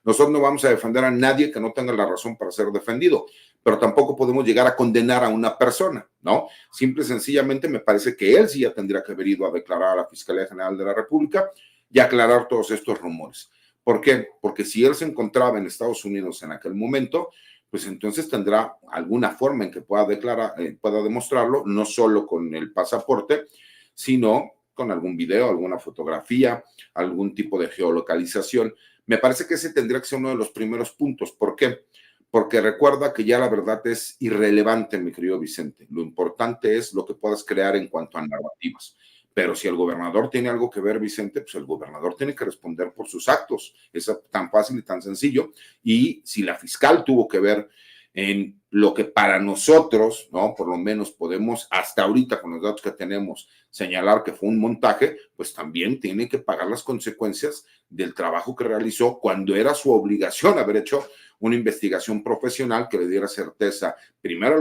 Nosotros no vamos a defender a nadie que no tenga la razón para ser defendido, pero tampoco podemos llegar a condenar a una persona, ¿no? Simple y sencillamente me parece que él sí ya tendría que haber ido a declarar a la Fiscalía General de la República y aclarar todos estos rumores. ¿Por qué? Porque si él se encontraba en Estados Unidos en aquel momento, pues entonces tendrá alguna forma en que pueda declarar, pueda demostrarlo, no solo con el pasaporte, sino con algún video, alguna fotografía, algún tipo de geolocalización. Me parece que ese tendría que ser uno de los primeros puntos. ¿Por qué? Porque recuerda que ya la verdad es irrelevante, mi querido Vicente. Lo importante es lo que puedas crear en cuanto a narrativas. Pero si el gobernador tiene algo que ver, Vicente, pues el gobernador tiene que responder por sus actos. Es tan fácil y tan sencillo. Y si la fiscal tuvo que ver en lo que para nosotros, ¿no? Por lo menos podemos, hasta ahorita con los datos que tenemos, señalar que fue un montaje, pues también tiene que pagar las consecuencias del trabajo que realizó cuando era su obligación haber hecho una investigación profesional que le diera certeza primero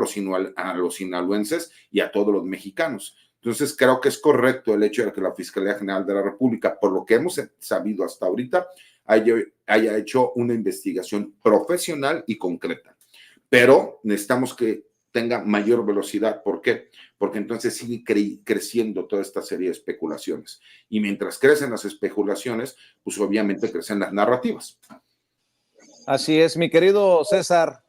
a los sinaloenses y a todos los mexicanos. Entonces, creo que es correcto el hecho de que la Fiscalía General de la República, por lo que hemos sabido hasta ahorita, haya hecho una investigación profesional y concreta. Pero necesitamos que tenga mayor velocidad. ¿Por qué? Porque entonces sigue creciendo toda esta serie de especulaciones. Y mientras crecen las especulaciones, pues obviamente crecen las narrativas. Así es, mi querido César,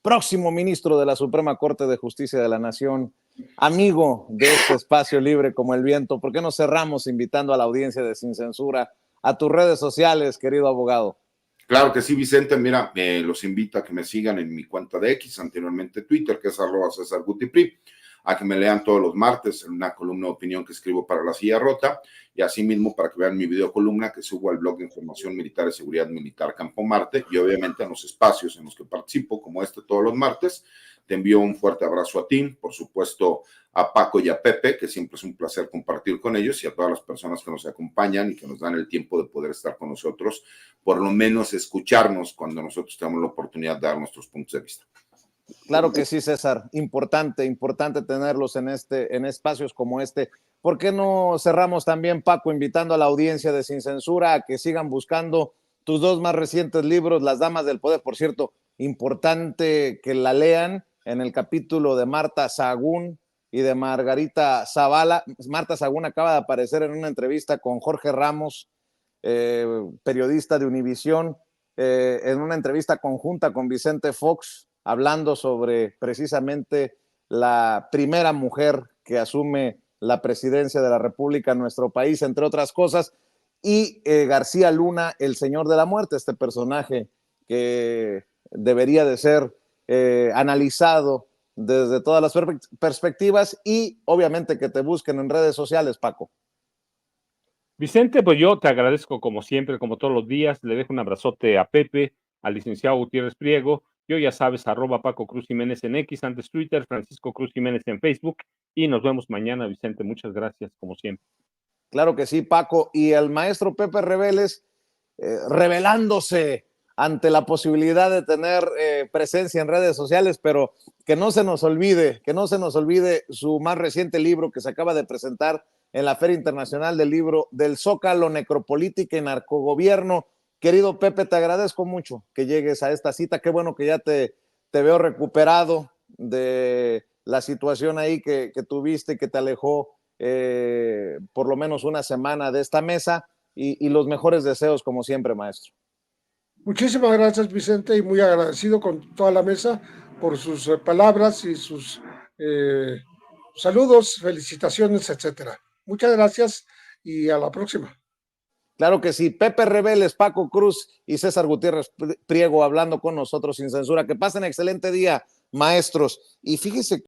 próximo ministro de la Suprema Corte de Justicia de la Nación, amigo de este espacio libre como el viento. ¿Por qué no cerramos invitando a la audiencia de Sin Censura a tus redes sociales, querido abogado? Claro que sí, Vicente. Mira, los invito a que me sigan en mi cuenta de X, anteriormente Twitter, que es @CésarGutiPri, a que me lean todos los martes en una columna de opinión que escribo para La Silla Rota, y asimismo para que vean mi videocolumna que subo al blog de Información Militar y Seguridad Militar Campo Marte, y obviamente en los espacios en los que participo, como este todos los martes. Te envío un fuerte abrazo a ti, por supuesto a Paco y a Pepe, que siempre es un placer compartir con ellos, y a todas las personas que nos acompañan y que nos dan el tiempo de poder estar con nosotros, por lo menos escucharnos cuando nosotros tenemos la oportunidad de dar nuestros puntos de vista. Claro que sí, César. Importante tenerlos en espacios como este. ¿Por qué no cerramos también, Paco, invitando a la audiencia de Sin Censura a que sigan buscando tus 2 más recientes libros, Las Damas del Poder? Por cierto, importante que la lean en el capítulo de Marta Sahagún y de Margarita Zavala. Marta Sahagún acaba de aparecer en una entrevista con Jorge Ramos, periodista de Univisión, en una entrevista conjunta con Vicente Fox, hablando sobre precisamente la primera mujer que asume la presidencia de la República en nuestro país, entre otras cosas, y García Luna, el Señor de la Muerte, este personaje que debería de ser analizado desde todas las perspectivas, y obviamente que te busquen en redes sociales, Paco. Vicente, pues yo te agradezco como siempre, como todos los días. Le dejo un abrazote a Pepe, al licenciado Gutiérrez Priego. Yo ya sabes, @Paco Cruz Jiménez en X, antes Twitter, Francisco Cruz Jiménez en Facebook, y nos vemos mañana, Vicente. Muchas gracias, como siempre. Claro que sí, Paco. Y el maestro Pepe Reveles, revelándose ante la posibilidad de tener presencia en redes sociales, pero que no se nos olvide su más reciente libro que se acaba de presentar en la Feria Internacional del Libro del Zócalo, Necropolítica y Narcogobierno. Querido Pepe, te agradezco mucho que llegues a esta cita. Qué bueno que ya te veo recuperado de la situación ahí que tuviste, que te alejó por lo menos una semana de esta mesa, y los mejores deseos como siempre, maestro. Muchísimas gracias, Vicente, y muy agradecido con toda la mesa por sus palabras y sus saludos, felicitaciones, etcétera. Muchas gracias y a la próxima. Claro que sí. Pepe Reveles, Paco Cruz y César Gutiérrez Priego hablando con nosotros sin censura. Que pasen excelente día, maestros. Y fíjese